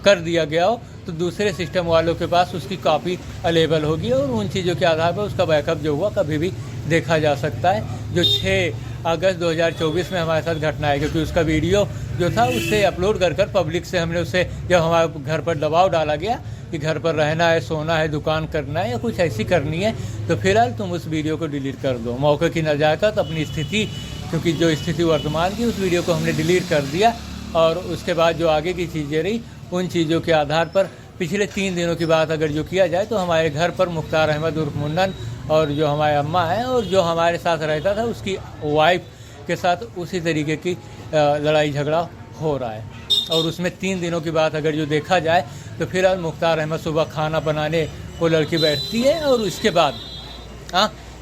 कर दिया गया हो तो दूसरे सिस्टम वालों के पास उसकी कॉपी अवेलेबल होगी और उन चीज़ों के आधार पर उसका बैकअप जो हुआ कभी भी देखा जा सकता है। जो 6 अगस्त 2024 में हमारे साथ घटना है, क्योंकि उसका वीडियो जो था उससे अपलोड कर पब्लिक से हमने उसे, जब हमारे घर पर दबाव डाला गया कि घर पर रहना है, सोना है, दुकान करना है या कुछ ऐसी करनी है, तो फिलहाल तुम उस वीडियो को डिलीट कर दो। मौके की नज़ाकत, अपनी स्थिति, क्योंकि जो स्थिति वर्तमान की, उस वीडियो को हमने डिलीट कर दिया। और उसके बाद जो आगे की चीज़ें रही उन चीज़ों के आधार पर पिछले 3 दिनों की बात अगर जो किया जाए तो हमारे घर पर मुख्तार अहमद उर्फ मुन्नन और जो हमारे अम्मा हैं और जो हमारे साथ रहता था उसकी वाइफ के साथ उसी तरीके की लड़ाई झगड़ा हो रहा है। और उसमें 3 दिनों की बात अगर जो देखा जाए तो फिलहाल मुख्तार अहमद सुबह खाना बनाने वो लड़की बैठती है और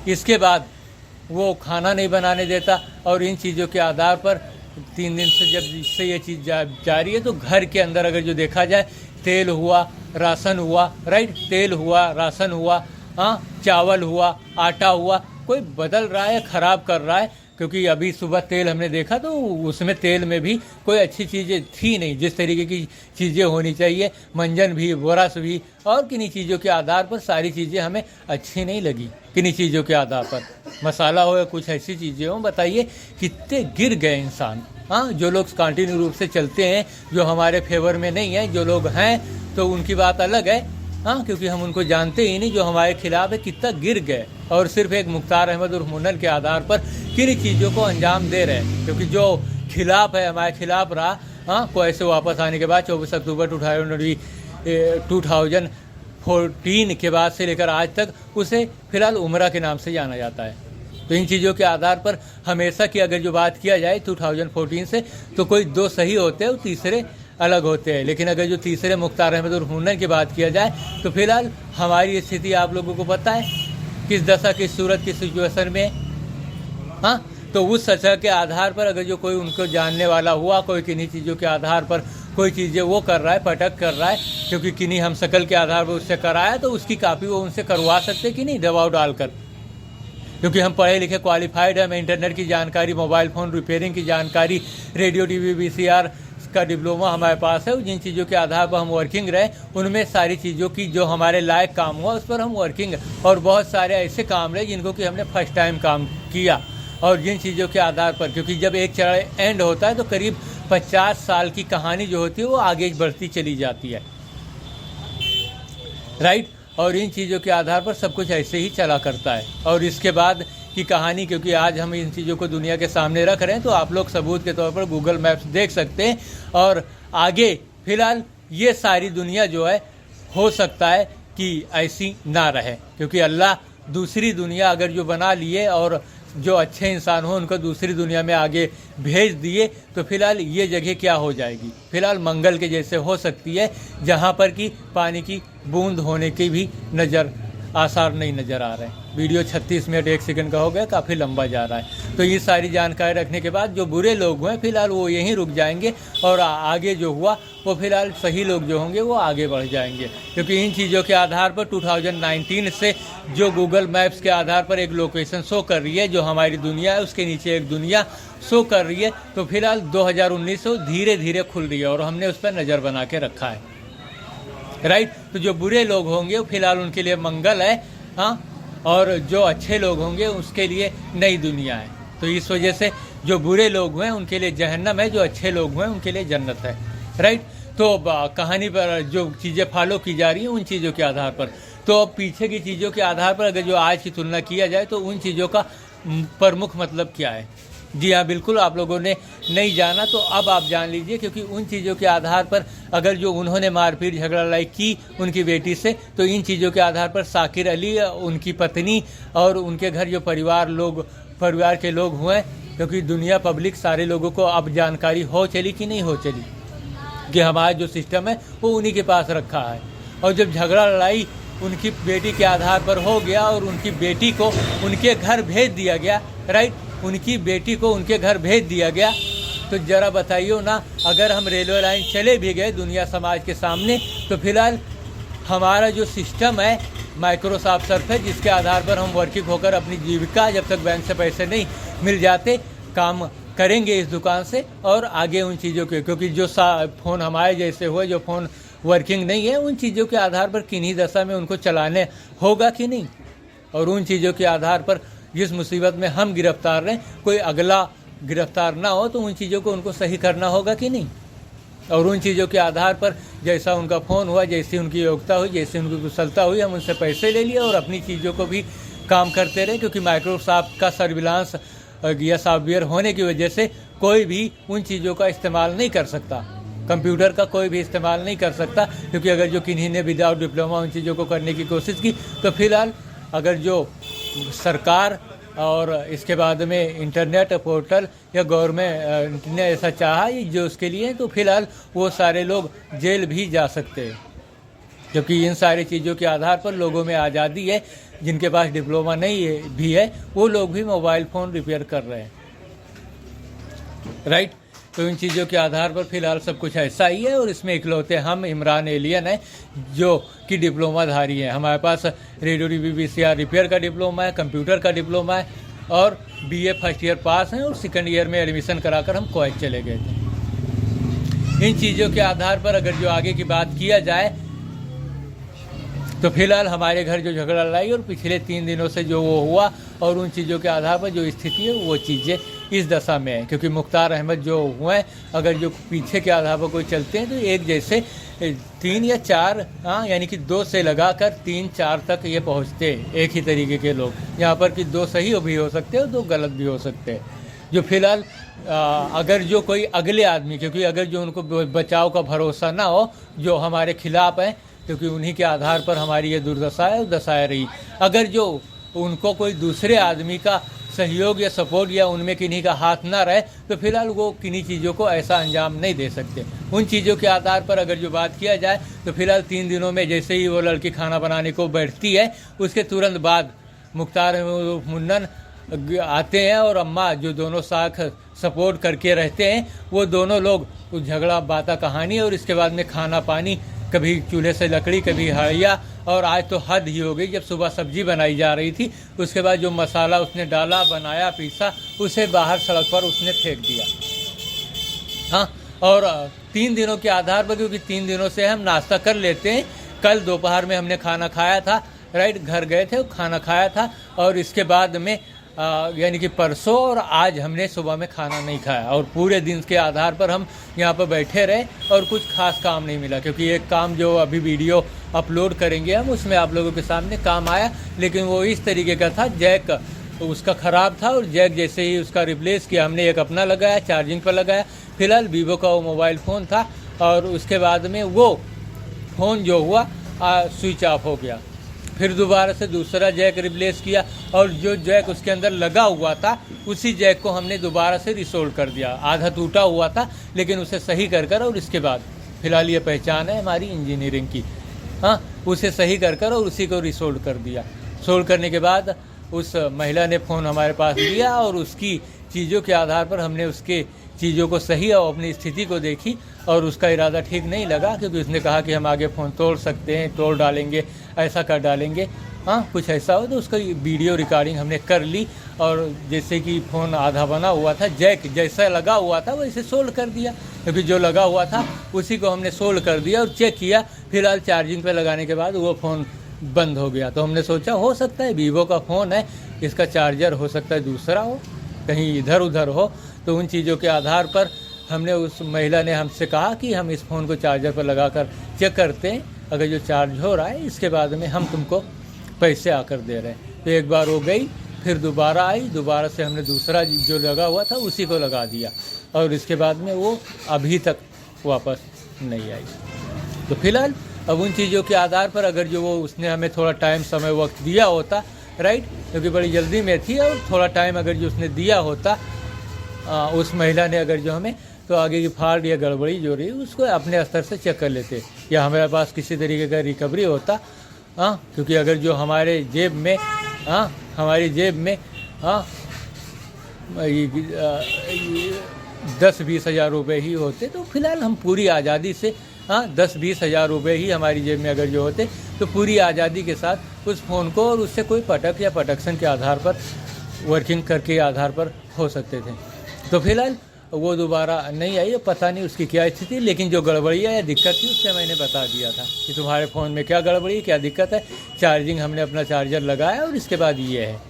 इसके बाद वो खाना नहीं बनाने देता। और इन चीज़ों के आधार पर 3 दिन से जब से ये चीज़ जारी है तो घर के अंदर अगर जो देखा जाए तेल हुआ, राशन हुआ, राइट, तेल हुआ, राशन हुआ, चावल हुआ, आटा हुआ, कोई बदल रहा है, ख़राब कर रहा है। क्योंकि अभी सुबह तेल हमने देखा तो उसमें तेल में भी कोई अच्छी चीज़ें थी नहीं, जिस तरीके की चीज़ें होनी चाहिए, मंजन भी, बोरस भी, और किन्हीं चीज़ों के आधार पर सारी चीज़ें हमें अच्छी नहीं लगी। किन्हीं चीज़ों के आधार पर मसाला हो या कुछ ऐसी चीज़ें हो, बताइए कितने गिर गए इंसान। जो लोग कंटिन्यू रूप से चलते हैं, जो हमारे फेवर में नहीं है, जो लोग हैं तो उनकी बात अलग है, क्योंकि हम उनको जानते ही नहीं। जो हमारे खिलाफ है कितना गिर गए और सिर्फ एक मुख्तार अहमद उर्फ मुन्नन के आधार पर किन चीज़ों को अंजाम दे रहे हैं। क्योंकि जो खिलाफ है, हमारे खिलाफ रहा, कोई से वापस आने के बाद 24 अक्टूबर 2014 के बाद से लेकर आज तक उसे फिलहाल उम्रा के नाम से जाना जाता है। तो इन चीज़ों के आधार पर हमेशा की अगर जो बात किया जाए 2014 से तो कोई 2 सही होते हैं और तीसरे अलग होते हैं। लेकिन अगर जो तीसरे मुख्तार अहमद उर्फ मुन्नन की बात किया जाए तो फिलहाल हमारी स्थिति आप लोगों को पता है किस दशा, किस सूरत, किस सिचुएशन में। तो उस सतह के आधार पर अगर जो कोई उनको जानने वाला हुआ, कोई किन्हीं चीज़ों के आधार पर कोई चीज़ें वो कर रहा है, पटक कर रहा है, क्योंकि किन्हीं हम शकल के आधार पर उससे कराया, तो उसकी कापी वो उनसे करवा सकते कि नहीं दबाव डालकर, क्योंकि हम पढ़े लिखे क्वालिफाइड हैं। हमें इंटरनेट की जानकारी, मोबाइल फ़ोन रिपेयरिंग की जानकारी, रेडियो टीवी VCR का डिप्लोमा हमारे पास है। जिन चीज़ों के आधार पर हम वर्किंग रहे, उनमें सारी चीज़ों की जो हमारे लायक काम हुआ उस पर हम वर्किंग, और बहुत सारे ऐसे काम रहे जिनको कि हमने फर्स्ट टाइम काम किया। और जिन चीज़ों के आधार पर, क्योंकि जब एक चरण एंड होता है तो करीब 50 साल की कहानी जो होती है वो आगे बढ़ती चली जाती है, राइट। और इन चीज़ों के आधार पर सब कुछ ऐसे ही चला करता है। और इसके बाद की कहानी, क्योंकि आज हम इन चीज़ों को दुनिया के सामने रख रहे हैं, तो आप लोग सबूत के तौर पर गूगल मैप्स देख सकते हैं। और आगे फिलहाल ये सारी दुनिया जो है, हो सकता है कि ऐसी ना रहे, क्योंकि अल्लाह दूसरी दुनिया अगर जो बना लिए और जो अच्छे इंसान हो उनको दूसरी दुनिया में आगे भेज दिए, तो फिलहाल ये जगह क्या हो जाएगी, फिलहाल मंगल के जैसे हो सकती है, जहाँ पर कि पानी की बूंद होने की भी आसार नहीं नज़र आ रहे हैं। वीडियो 36 मिनट 1 सेकंड का हो गया, काफ़ी लंबा जा रहा है। तो ये सारी जानकारी रखने के बाद जो बुरे लोग हुए फिलहाल वो यहीं रुक जाएंगे, और आगे जो हुआ वो फिलहाल सही लोग जो होंगे वो आगे बढ़ जाएंगे, क्योंकि इन चीज़ों के आधार पर 2019 से जो गूगल मैप्स के आधार पर एक लोकेशन शो कर रही है, जो हमारी दुनिया है उसके नीचे एक दुनिया शो कर रही है, तो फिलहाल 2019 से धीरे धीरे खुल रही है और हमने उस पर नज़र बना के रखा है, राइट। तो जो बुरे लोग होंगे वो फिलहाल उनके लिए मंगल है, हाँ, और जो अच्छे लोग होंगे उसके लिए नई दुनिया है। तो इस वजह से जो बुरे लोग हुए उनके लिए जहन्नम है, जो अच्छे लोग हुए उनके लिए जन्नत है, राइट। तो कहानी पर जो चीज़ें फॉलो की जा रही हैं उन चीज़ों के आधार पर, तो अब पीछे की चीज़ों के आधार पर अगर जो आज की तुलना किया जाए तो उन चीज़ों का प्रमुख मतलब क्या है। जी हाँ, बिल्कुल, आप लोगों ने नहीं जाना तो अब आप जान लीजिए, क्योंकि उन चीज़ों के आधार पर अगर जो उन्होंने मारपीट झगड़ा लड़ाई की उनकी बेटी से, तो इन चीज़ों के आधार पर साकिर अली, उनकी पत्नी और उनके घर जो परिवार के लोग हुए, क्योंकि दुनिया पब्लिक सारे लोगों को अब जानकारी हो चली कि नहीं हो चली कि हमारा जो सिस्टम है वो उन्हीं के पास रखा है। और जब झगड़ा लड़ाई उनकी बेटी के आधार पर हो गया और उनकी बेटी को उनके घर भेज दिया गया, राइट, उनकी बेटी को उनके घर भेज दिया गया, तो ज़रा बताइए ना, अगर हम रेलवे लाइन चले भी गए दुनिया समाज के सामने, तो फिलहाल हमारा जो सिस्टम है माइक्रोसॉफ्ट सर्फ है, जिसके आधार पर हम वर्किंग होकर अपनी जीविका, जब तक बैंक से पैसे नहीं मिल जाते, काम करेंगे इस दुकान से और आगे उन चीज़ों के, क्योंकि जो फ़ोन हमारे जैसे हुए जो फ़ोन वर्किंग नहीं है, उन चीज़ों के आधार पर किन्हीं दशा में उनको चलाने होगा कि नहीं, और उन चीज़ों के आधार पर जिस मुसीबत में हम गिरफ्तार रहें कोई अगला गिरफ्तार ना हो, तो उन चीज़ों को उनको सही करना होगा कि नहीं। और उन चीज़ों के आधार पर जैसा उनका फ़ोन हुआ, जैसी उनकी योग्यता हुई, जैसी उनकी कुशलता हुई, हम उनसे पैसे ले लिए और अपनी चीज़ों को भी काम करते रहे, क्योंकि माइक्रोसॉफ्ट का सर्विलांस या सॉफ्टवेयर होने की वजह से कोई भी उन चीज़ों का इस्तेमाल नहीं कर सकता, कंप्यूटर का कोई भी इस्तेमाल नहीं कर सकता, क्योंकि अगर जो किन्हीं ने विदाउट डिप्लोमा उन चीज़ों को करने की कोशिश की, तो फिलहाल अगर जो सरकार और इसके बाद में इंटरनेट पोर्टल या गवर्नमेंट ने ऐसा चाहा जो उसके लिए, तो फिलहाल वो सारे लोग जेल भी जा सकते हैं, क्योंकि इन सारी चीज़ों के आधार पर लोगों में आज़ादी है। जिनके पास डिप्लोमा नहीं है भी है, वो लोग भी मोबाइल फ़ोन रिपेयर कर रहे हैं, राइट। तो इन चीज़ों के आधार पर फिलहाल सब कुछ ऐसा ही है, और इसमें इकलौते हम इमरान एलियन हैं जो कि डिप्लोमाधारी हैं। हमारे पास रेडियो टीवी VCR रिपेयर का डिप्लोमा है, कंप्यूटर का डिप्लोमा है, और BA फर्स्ट ईयर पास हैं, और सेकंड ईयर में एडमिशन कराकर हम कुवैत चले गए थे। इन चीज़ों के आधार पर अगर जो आगे की बात किया जाए, तो फिलहाल हमारे घर जो झगड़ा लड़ाई और पिछले 3 दिनों से जो वो हुआ, और उन चीज़ों के आधार पर जो स्थिति है वो चीज़ें इस दशा में है, क्योंकि मुख्तार अहमद जो हुए हैं, अगर जो पीछे के आधार पर कोई चलते हैं तो एक जैसे 3 या 4, हाँ, यानी कि 2 से लगाकर 3-4 तक ये पहुँचते हैं, एक ही तरीके के लोग, यहाँ पर कि 2 सही भी हो सकते हैं और 2 गलत भी हो सकते हैं। जो फिलहाल अगर जो कोई अगले आदमी, क्योंकि अगर जो उनको बचाव का भरोसा ना हो, जो हमारे खिलाफ हैं, क्योंकि उन्हीं के आधार पर हमारी ये दुर्दशा है, दशाएँ रही, अगर जो उनको कोई दूसरे आदमी का सहयोग या सपोर्ट या उनमें किन्हीं का हाथ ना रहे, तो फिलहाल वो किन्हीं चीज़ों को ऐसा अंजाम नहीं दे सकते। उन चीज़ों के आधार पर अगर जो बात किया जाए, तो फिलहाल 3 दिनों में जैसे ही वो लड़की खाना बनाने को बैठती है, उसके तुरंत बाद मुख्तार मुन्नन आते हैं और अम्मा जो दोनों साथ सपोर्ट करके रहते हैं, वो दोनों लोग उस झगड़ा बाता कहानी और इसके बाद में खाना पानी, कभी चूल्हे से लकड़ी, कभी हड़िया, और आज तो हद ही हो गई। जब सुबह सब्जी बनाई जा रही थी, उसके बाद जो मसाला उसने डाला, बनाया, पीसा, उसे बाहर सड़क पर उसने फेंक दिया। हाँ, और 3 दिनों के आधार पर, क्योंकि 3 दिनों से हम नाश्ता कर लेते हैं। कल दोपहर में हमने खाना खाया था, राइट, घर गए थे, खाना खाया था, और इसके बाद में यानी कि परसों और आज हमने सुबह में खाना नहीं खाया, और पूरे दिन के आधार पर हम यहाँ पर बैठे रहे और कुछ खास काम नहीं मिला। क्योंकि एक काम जो अभी वीडियो अपलोड करेंगे हम, उसमें आप लोगों के सामने काम आया, लेकिन वो इस तरीके का था, जैक उसका ख़राब था, और जैक जैसे ही उसका रिप्लेस किया हमने, एक अपना लगाया, चार्जिंग पर लगाया। फिलहाल वीवो का वो मोबाइल फ़ोन था, और उसके बाद में वो फ़ोन जो हुआ स्विच ऑफ हो गया। फिर दोबारा से दूसरा जैक रिप्लेस किया, और जो जैक उसके अंदर लगा हुआ था, उसी जैक को हमने दोबारा से रिसोल्ड कर दिया। आधा टूटा हुआ था, लेकिन उसे सही कर और इसके बाद फिलहाल ये पहचान है हमारी इंजीनियरिंग की। हाँ, उसे सही कर और उसी को रिसोल्ड कर दिया। सोल्ड करने के बाद उस महिला ने फ़ोन हमारे पास लिया, और उसकी चीज़ों के आधार पर हमने उसके चीज़ों को सही और अपनी स्थिति को देखी, और उसका इरादा ठीक नहीं लगा, क्योंकि उसने कहा कि हम आगे फ़ोन तोड़ सकते हैं, तोड़ डालेंगे, ऐसा कर डालेंगे। हाँ, कुछ ऐसा हो तो उसका वीडियो रिकॉर्डिंग हमने कर ली, और जैसे कि फ़ोन आधा बना हुआ था, जैक जैसा लगा हुआ था वैसे सोल्ड कर दिया, क्योंकि जो लगा हुआ था उसी को हमने सोल्ड कर दिया और चेक किया। फिलहाल चार्जिंग पे लगाने के बाद वो फ़ोन बंद हो गया। तो हमने सोचा हो सकता है वीवो का फ़ोन है, इसका चार्जर हो सकता है दूसरा हो, कहीं इधर उधर हो। तो उन चीज़ों के आधार पर हमने, उस महिला ने हमसे कहा कि हम इस फ़ोन को चार्जर पर लगाकर चेक करते हैं, अगर जो चार्ज हो रहा है इसके बाद में हम तुमको पैसे आकर दे रहे हैं। तो एक बार हो गई, फिर दोबारा आई, दोबारा से हमने दूसरा जो लगा हुआ था उसी को लगा दिया, और इसके बाद में वो अभी तक वापस नहीं आई। तो फिलहाल अब उन चीज़ों के आधार पर, अगर जो वो उसने हमें थोड़ा टाइम, समय, वक्त दिया होता, राइट, क्योंकि बड़ी जल्दी में थी, और थोड़ा टाइम अगर जो उसने दिया होता उस महिला ने, अगर जो हमें, तो आगे की फाल्ट या गड़बड़ी जो रही उसको अपने स्तर से चेक कर लेते, या हमारे पास किसी तरीके का रिकवरी होता। हाँ, क्योंकि अगर जो हमारे जेब में, हाँ, हमारी जेब में, हाँ, 10-20 हज़ार रुपये ही होते, तो फिलहाल हम पूरी आज़ादी से, हाँ, 10-20 हज़ार रुपये ही हमारी जेब में अगर जो होते, तो पूरी आज़ादी के साथ उस फ़ोन को, और उससे कोई पटक या पटक्शन के आधार पर, वर्किंग करके आधार पर हो सकते थे। तो फिलहाल वो दोबारा नहीं आई, पता नहीं उसकी क्या स्थिति, लेकिन जो गड़बड़ी है या दिक्कत थी उससे मैंने बता दिया था कि तुम्हारे फ़ोन में क्या गड़बड़ी, क्या दिक्कत है। चार्जिंग हमने अपना चार्जर लगाया, और इसके बाद ये है,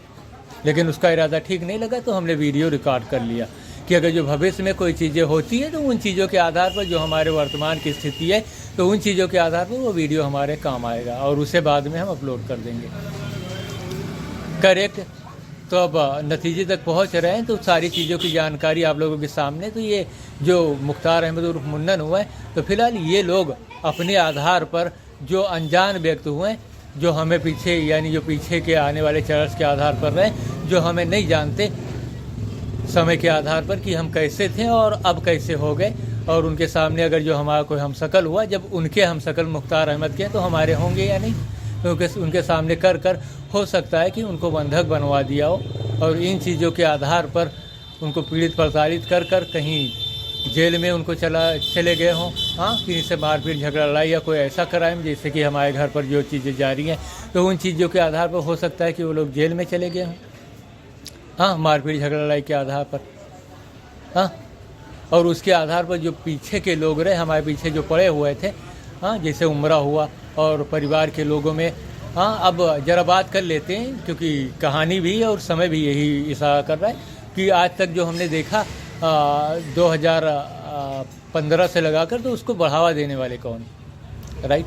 लेकिन उसका इरादा ठीक नहीं लगा, तो हमने वीडियो रिकॉर्ड कर लिया कि अगर जो भविष्य में कोई चीज़ें होती है, तो उन चीज़ों के आधार पर, जो हमारे वर्तमान की स्थिति है, तो उन चीज़ों के आधार पर वो वीडियो हमारे काम आएगा, और उसे बाद में हम अपलोड कर देंगे। करेक्ट। तो अब नतीजे तक पहुंच रहे हैं, तो सारी चीज़ों की जानकारी आप लोगों के सामने। तो ये जो मुख्तार अहमद उर्फ मुन्नन हुआ है, तो फिलहाल ये लोग अपने आधार पर, जो अनजान व्यक्ति हुए, जो हमें पीछे, यानी जो पीछे के आने वाले चर्च के आधार पर रहे, जो हमें नहीं जानते समय के आधार पर कि हम कैसे थे और अब कैसे हो गए, और उनके सामने अगर जो हमारा कोई हमशक्ल हुआ, जब उनके हमशक्ल मुख्तार अहमद के, तो हमारे होंगे या नहीं, क्योंकि उनके सामने कर हो सकता है कि उनको बंधक बनवा दिया हो, और इन चीज़ों के आधार पर उनको पीड़ित प्रताड़ित कर कहीं जेल में उनको चले गए हों। हाँ, किसी से मारपीट, झगड़ा, लड़ाई या कोई ऐसा क्राइम, जैसे कि हमारे घर पर जो चीज़ें जारी हैं, तो उन चीज़ों के आधार पर हो सकता है कि वो लोग जेल में चले गए हों। हाँ, मारपीट, झगड़ा, लड़ाई के आधार पर। हाँ, और उसके आधार पर जो पीछे के लोग रहे, हमारे पीछे जो पड़े हुए थे, हाँ, जैसे उम्रा हुआ और परिवार के लोगों में। हाँ, अब ज़रा बात कर लेते हैं, क्योंकि कहानी भी और समय भी यही इशारा कर रहा है कि आज तक जो हमने देखा 2015 से लगाकर, तो उसको बढ़ावा देने वाले कौन, राइट।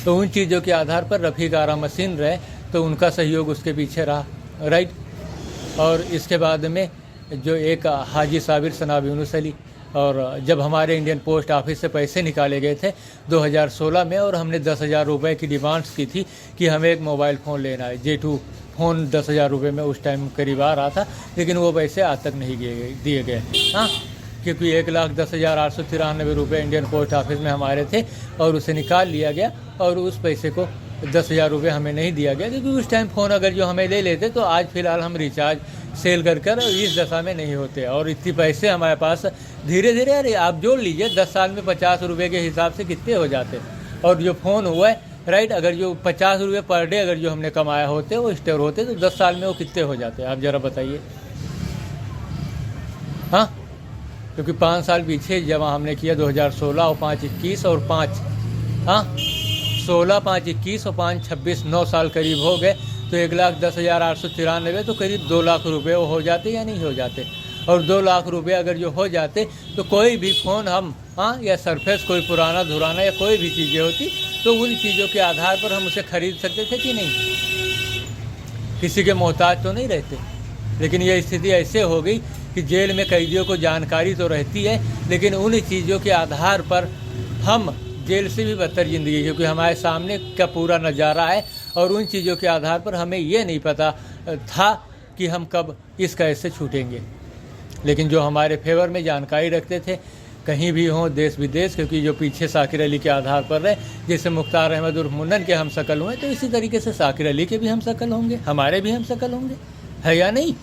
तो उन चीज़ों के आधार पर रफ़ीक आरा मशीन रहे, तो उनका सहयोग उसके पीछे रहा, राइट। और इसके बाद में जो एक हाजी साबिर सनाब यूनुस अली, और जब हमारे इंडियन पोस्ट ऑफिस से पैसे निकाले गए थे 2016 में, और हमने 10,000 रुपये की डिमांड्स की थी कि हमें एक मोबाइल फ़ोन लेना है, J2 फ़ोन 10,000 रुपये में उस टाइम करीब आ रहा था, लेकिन वो पैसे आज तक नहीं दिए गए। हाँ, क्योंकि 1,10,893 रुपये इंडियन पोस्ट ऑफिस में हमारे थे, और उसे निकाल लिया गया, और उस पैसे को 10,000 रुपये हमें नहीं दिया गया, क्योंकि उस टाइम फ़ोन अगर जो हमें ले लेते तो आज फ़िलहाल हम रिचार्ज सेल कर इस दशा में नहीं होते। और इतने पैसे हमारे पास धीरे धीरे, अरे आप जोड़ लीजिए 10 साल में 50 रुपये के हिसाब से कितने हो जाते। और जो फ़ोन हुआ है राइट, अगर जो 50 रुपये पर डे अगर जो हमने कमाया होते वो स्टोर होते तो 10 साल में वो कितने हो जाते, आप ज़रा बताइए। हाँ, क्योंकि 5 साल पीछे जमा हमने किया 2016 और 5 21 और 5 16 5 21 और 5 26 9 साल करीब हो गए, तो 1,10,893 तो करीब 2 लाख रुपये वो हो जाते या नहीं हो जाते। और 2 लाख रुपये अगर जो हो जाते तो कोई भी फ़ोन हम या सरफेस कोई पुराना धुराना या कोई भी चीज़ें होती तो उन चीज़ों के आधार पर हम उसे खरीद सकते थे कि नहीं, किसी के मोहताज तो नहीं रहते। लेकिन ये स्थिति ऐसे हो गई कि जेल में कैदियों को जानकारी तो रहती है, लेकिन उन चीज़ों के आधार पर हम जेल से भी बदतर ज़िंदगी, क्योंकि हमारे सामने का पूरा नज़ारा है और उन चीज़ों के आधार पर हमें ये नहीं पता था कि हम कब इस कैसे छूटेंगे। लेकिन जो हमारे फेवर में जानकारी रखते थे कहीं भी हों देश विदेश, क्योंकि जो पीछे शाकिर अली के आधार पर रहे, जैसे मुख्तार अहमद उर्फ मुन्नन के हम शकल हुए, तो इसी तरीके से शाकिर अली के भी हम शकल होंगे, हमारे भी हम शकल होंगे, है या नहीं।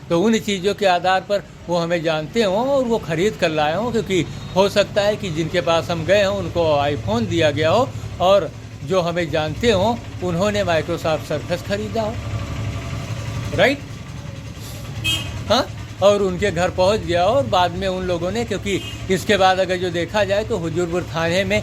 तो उन चीज़ों के आधार पर वो हमें जानते हों और वो ख़रीद कर लाए हों, क्योंकि हो सकता है कि जिनके पास हम गए हों उनको आईफोन दिया गया हो और जो हमें जानते हों उन्होंने माइक्रोसॉफ्ट सरफेस ख़रीदा हो, राइट। हाँ, और उनके घर पहुंच गया और बाद में उन लोगों ने, क्योंकि इसके बाद अगर जो देखा जाए तो हुजूरपुर थाने में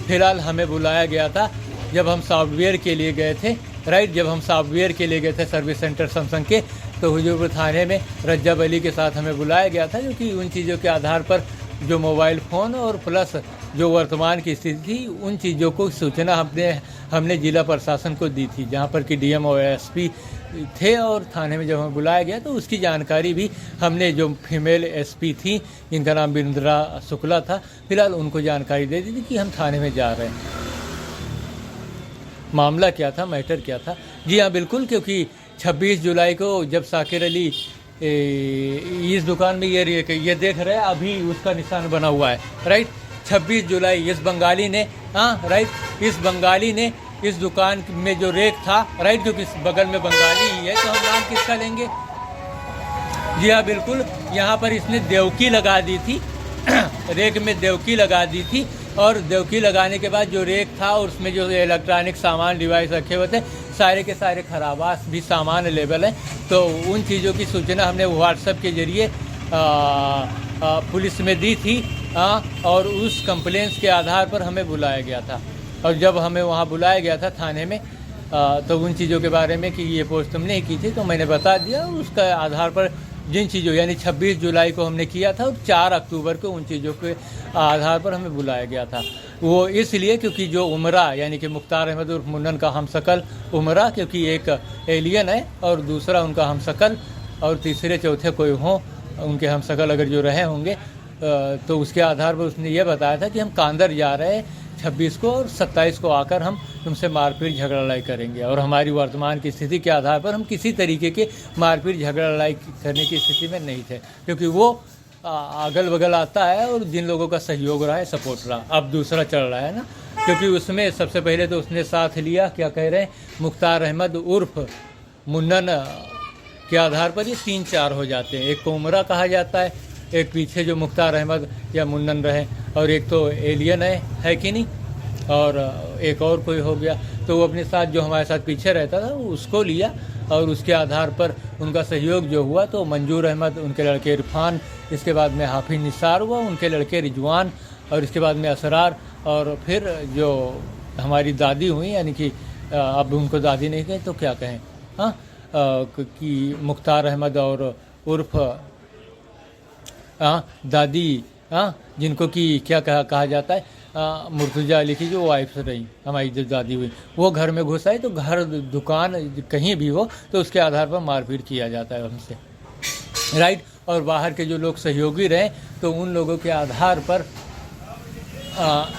फ़िलहाल हमें बुलाया गया था जब हम सॉफ्टवेयर के लिए गए थे, राइट। जब हम सॉफ्टवेयर के लिए गए थे सर्विस सेंटर सैमसंग के, तो हुजूरपुर थाने में रज्जब अली के साथ हमें बुलाया गया था, क्योंकि उन चीज़ों के आधार पर जो मोबाइल फ़ोन और प्लस जो वर्तमान की स्थिति थी उन चीज़ों को सूचना हमने जिला प्रशासन को दी थी, जहाँ पर कि डीएम और एसपी थे। और थाने में जब हमें बुलाया गया तो उसकी जानकारी भी हमने, जो फीमेल एसपी थी जिनका नाम बिंद्रा शुक्ला था, फिलहाल उनको जानकारी दे दी थी कि हम थाने में जा रहे हैं। मामला क्या था, मैटर क्या था? जी हाँ, बिल्कुल, क्योंकि 26 जुलाई को जब शाकिर अली इस दुकान में ये देख रहे हैं, अभी उसका निशान बना हुआ है, राइट। 26 जुलाई इस बंगाली ने, राइट, इस बंगाली ने इस दुकान में जो रेक था, राइट, क्योंकि इस बगल में बंगाली ही है तो हम नाम किसका लेंगे। जी हाँ, बिल्कुल, यहाँ पर इसने देवकी लगा दी थी रेक में देवकी लगा दी थी, और देवकी लगाने के बाद जो रेक था और उसमें जो इलेक्ट्रॉनिक सामान डिवाइस रखे हुए थे सारे के सारे खराबास भी सामान अवेलेबल है। तो उन चीज़ों की सूचना हमने व्हाट्सएप के ज़रिए पुलिस में दी थी, और उस कंप्लेंट्स के आधार पर हमें बुलाया गया था। और जब हमें वहाँ बुलाया गया था थाने में, तो उन चीज़ों के बारे में कि ये पोस्ट हमने की थी तो मैंने बता दिया, और उसका आधार पर जिन चीज़ों, यानी 26 जुलाई को हमने किया था और 4 अक्टूबर को उन चीज़ों के आधार पर हमें बुलाया गया था। वो इसलिए क्योंकि जो उमरा, यानी कि मुख्तार अहमद उर्फ मुन्नन का हमशक्ल उमरा, क्योंकि एक एलियन है और दूसरा उनका हमशक्ल, और तीसरे चौथे कोई हों उनके हमशक्ल अगर जो रहे होंगे, तो उसके आधार पर उसने ये बताया था कि हम कांदर जा रहे हैं 26 को और 27 को आकर हम तुमसे मारपीट झगड़ा लड़ाई करेंगे। और हमारी वर्तमान की स्थिति के आधार पर हम किसी तरीके के मारपीट झगड़ा लड़ाई करने की स्थिति में नहीं थे, क्योंकि वो अगल बगल आता है और जिन लोगों का सहयोग रहा है, सपोर्ट रहा, अब दूसरा चल रहा है ना, क्योंकि उसमें सबसे पहले तो उसने साथ लिया, क्या कह रहे हैं, मुख्तार अहमद उर्फ मुन्नन के आधार पर ये 3-4 हो जाते हैं। एक को उमरा कहा जाता है, एक पीछे जो मुख्तार अहमद या मुन्नन रहे, और एक तो एलियन है कि नहीं, और एक और कोई हो गया। तो वो अपने साथ जो हमारे साथ पीछे रहता था उसको लिया, और उसके आधार पर उनका सहयोग जो हुआ तो मंजूर अहमद, उनके लड़के इरफान, इसके बाद में हाफिज निसार हुआ, उनके लड़के रिजवान, और इसके बाद में असरार, और फिर जो हमारी दादी हुई, यानी कि अब उनको दादी नहीं कहें तो क्या कहें, कि मुख्तार अहमद और उर्फ दादी, जिनको कि क्या कहा जाता है, मुर्तजा अली की जो वाइफ रही, हमारी जो दादी हुई, वो घर में घुस आई तो घर दुकान कहीं भी हो तो उसके आधार पर मारपीट किया जाता है हमसे, राइट। और बाहर के जो लोग सहयोगी रहे तो उन लोगों के आधार पर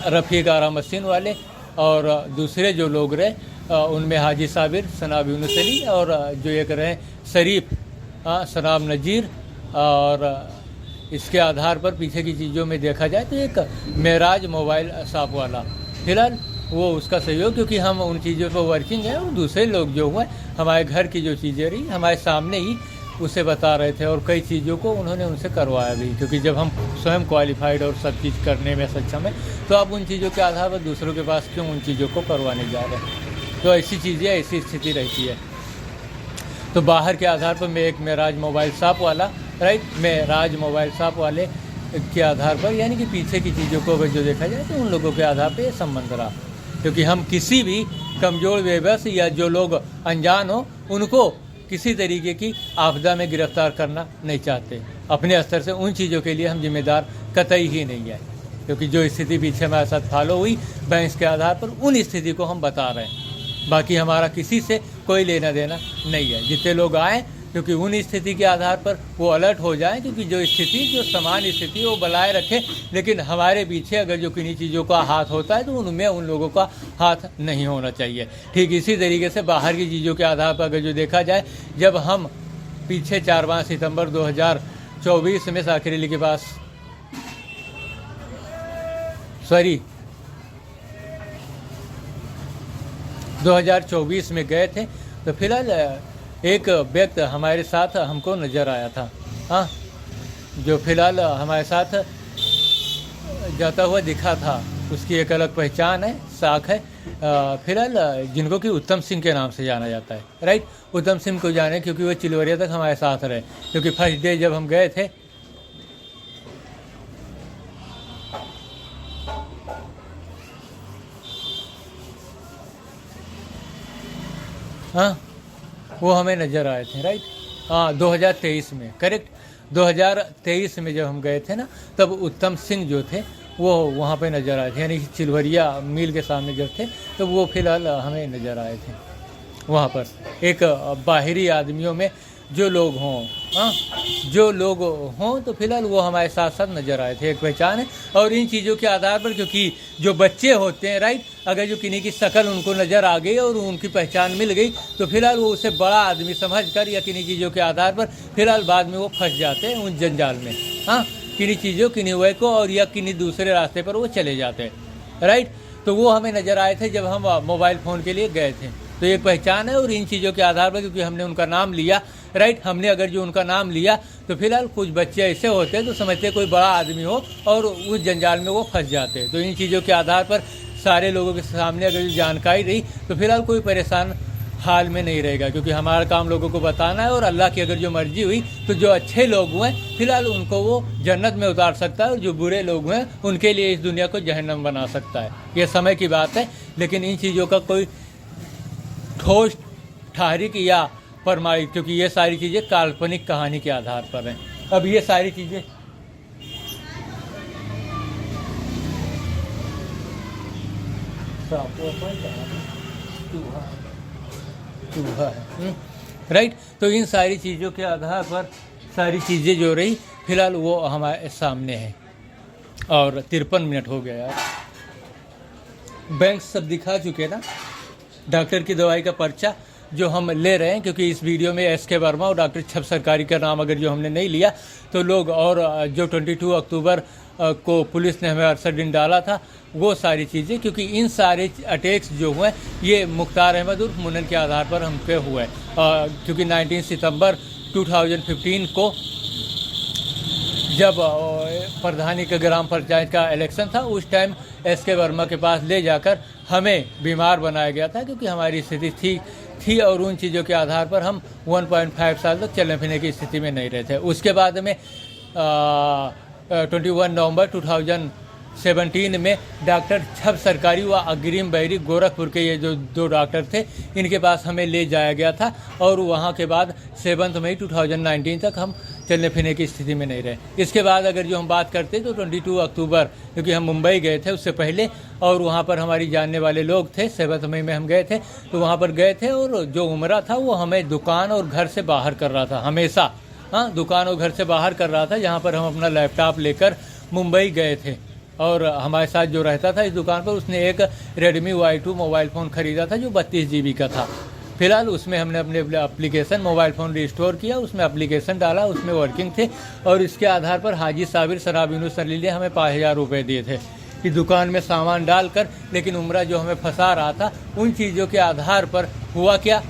रफ़ीक आरा मशीन वाले और दूसरे जो लोग रहे उनमें हाजी साबिर, सनाब यूनुस अली, और जो एक रहे शरीफ, सनाब नज़ीर, और इसके आधार पर पीछे की चीज़ों में देखा जाए तो एक मेराज मोबाइल शॉप वाला। फिलहाल वो उसका सहयोग, क्योंकि हम उन चीज़ों पर वर्किंग है और दूसरे लोग जो हुए हमारे घर की जो चीज़ें रही हमारे सामने ही उसे बता रहे थे और कई चीज़ों को उन्होंने उनसे करवाया भी, क्योंकि जब हम स्वयं क्वालिफाइड और सब चीज़ करने में सक्षम है तो आप उन चीज़ों के आधार पर दूसरों के पास क्यों उन चीज़ों को करवाने जा रहे हैं। तो ऐसी चीज़ें, ऐसी स्थिति रहती है। तो बाहर के आधार पर मैं एक मेराज मोबाइल शॉप वाला, राइट, मेराज मोबाइल शॉप वाले के आधार पर, यानी कि पीछे की चीज़ों को अगर जो देखा जाए तो उन लोगों के आधार पर ये संबंध रहा, क्योंकि हम किसी भी कमज़ोर बेबस या जो लोग अनजान हो उनको किसी तरीके की आपदा में गिरफ्तार करना नहीं चाहते। अपने स्तर से उन चीज़ों के लिए हम जिम्मेदार कतई ही नहीं है, क्योंकि जो स्थिति पीछे हमारे साथ फॉलो हुई बैंक के आधार पर उन स्थिति को हम बता रहे हैं। बाकी हमारा किसी से कोई लेना देना नहीं है। जितने लोग आए क्योंकि उन स्थिति के आधार पर वो अलर्ट हो जाएं, क्योंकि जो स्थिति, जो सामान्य स्थिति वो बनाए रखें, लेकिन हमारे पीछे अगर जो किन्हीं चीज़ों का हाथ होता है तो उनमें उन लोगों का हाथ नहीं होना चाहिए। ठीक इसी तरीके से बाहर की चीज़ों के आधार पर अगर जो देखा जाए, जब हम पीछे 4 सितंबर 2024 में साखरेली के पास, सॉरी 2024 में गए थे, तो फिलहाल एक व्यक्ति हमारे साथ हमको नज़र आया था, हाँ, जो फिलहाल हमारे साथ जाता हुआ दिखा था। उसकी एक अलग पहचान है, साख है, फिलहाल जिनको कि उत्तम सिंह के नाम से जाना जाता है, राइट। उत्तम सिंह को जाने क्योंकि वो चिलवरिया तक हमारे साथ रहे, क्योंकि फर्स्ट डे जब हम गए थे हाँ, वो हमें नज़र आए थे, राइट। हाँ, 2023 में, करेक्ट, 2023 में जब हम गए थे ना, तब उत्तम सिंह जो थे वो वहाँ पे नज़र आए थे, यानी कि चिलवरिया मिल के सामने जब थे तो वो फिलहाल हमें नज़र आए थे वहाँ पर। एक बाहरी आदमियों में जो लोग हों, हाँ, जो लोग हों, तो फिलहाल वो हमारे साथ साथ नज़र आए थे, एक पहचान है। और इन चीज़ों के आधार पर, क्योंकि जो बच्चे होते हैं, राइट, अगर जो किन्हीं की शक्ल उनको नज़र आ गई और उनकी पहचान मिल गई तो फिलहाल वो उसे बड़ा आदमी समझकर या किन्हीं चीज़ों के आधार पर फिलहाल बाद में वो फंस जाते हैं उन जंजाल में, हाँ, किन्हीं चीज़ों, किन्हीं वे को, और या किन्हीं दूसरे रास्ते पर वो चले जाते हैं, राइट। तो वो हमें नज़र आए थे जब हम मोबाइल फ़ोन के लिए गए थे। तो ये पहचान है। और इन चीज़ों के आधार पर, क्योंकि हमने उनका नाम लिया, राइट, हमने अगर जो उनका नाम लिया तो फिलहाल कुछ बच्चे ऐसे होते हैं तो समझते हैं कोई बड़ा आदमी हो और उस जंजाल में वो फंस जाते हैं। तो इन चीज़ों के आधार पर सारे लोगों के सामने अगर जानकारी रही तो फिलहाल कोई परेशान हाल में नहीं रहेगा, क्योंकि हमारा काम लोगों को बताना है। और अल्लाह की अगर जो मर्जी हुई तो जो अच्छे लोग हुए फिलहाल उनको वो जन्नत में उतार सकता है, और जो बुरे लोग हैं उनके लिए इस दुनिया को जहन्नम बना सकता है। ये समय की बात है, लेकिन इन चीज़ों का कोई ठोस ठहरिक या प्रमाणिक, क्योंकि ये सारी चीज़ें काल्पनिक कहानी के आधार पर हैं। अब ये सारी चीज़ें राइट। तो इन सारी चीज़ों के आधार पर सारी चीज़ें जो रही फिलहाल वो हमारे सामने है। और 53 मिनट हो गया यार, बैंक सब दिखा चुके ना। डॉक्टर की दवाई का पर्चा जो हम ले रहे हैं, क्योंकि इस वीडियो में एस के वर्मा और डॉक्टर छप सरकारी का नाम अगर जो हमने नहीं लिया तो लोग, और जो 22 अक्टूबर को पुलिस ने हमें 68 दिन डाला था, वो सारी चीज़ें, क्योंकि इन सारे अटैक्स जो हुए ये मुख्तार अहमद उर्फ मुन्नन के आधार पर हम पे हुए। क्योंकि 19 सितंबर 2015 को जब प्रधानी का ग्राम पंचायत का इलेक्शन था, उस टाइम एस के वर्मा के पास ले जाकर हमें बीमार बनाया गया था, क्योंकि हमारी स्थिति थी और उन चीज़ों के आधार पर हम 1.5 साल तक चलने फिरने की स्थिति में नहीं रहे थे। उसके बाद में 21 नवंबर 2017 में डॉक्टर छप सरकारी व अग्रिम बहरी गोरखपुर के ये जो 2 डॉक्टर थे, इनके पास हमें ले जाया गया था। और वहाँ के बाद 7 मई 2019 तक हम चलने फिरने की स्थिति में नहीं रहे। इसके बाद अगर जो हम बात करते तो 22 अक्टूबर, क्योंकि हम मुंबई गए थे उससे पहले, और वहाँ पर हमारी जानने वाले लोग थे, 7 मई में हम गए थे, तो वहाँ पर गए थे। और जो उम्रा था वो हमें दुकान और घर से बाहर कर रहा था हमेशा, हाँ, दुकान और घर से बाहर कर रहा था, जहाँ पर हम अपना लैपटॉप लेकर मुंबई गए थे। और हमारे साथ जो रहता था इस दुकान पर, उसने एक Redmi Y2 मोबाइल फ़ोन ख़रीदा था जो 32 GB का था। फिलहाल उसमें हमने अपने एप्लीकेशन मोबाइल फ़ोन रिस्टोर किया, उसमें एप्लीकेशन डाला, उसमें वर्किंग थे। और इसके आधार पर हाजी साबिर सराबिन सलील ने हमें 5000 रुपये दिए थे। कि दुकान में सामान डालकर, लेकिन उम्रा जो हमें फंसा रहा था उन चीज़ों के आधार पर हुआ क्या,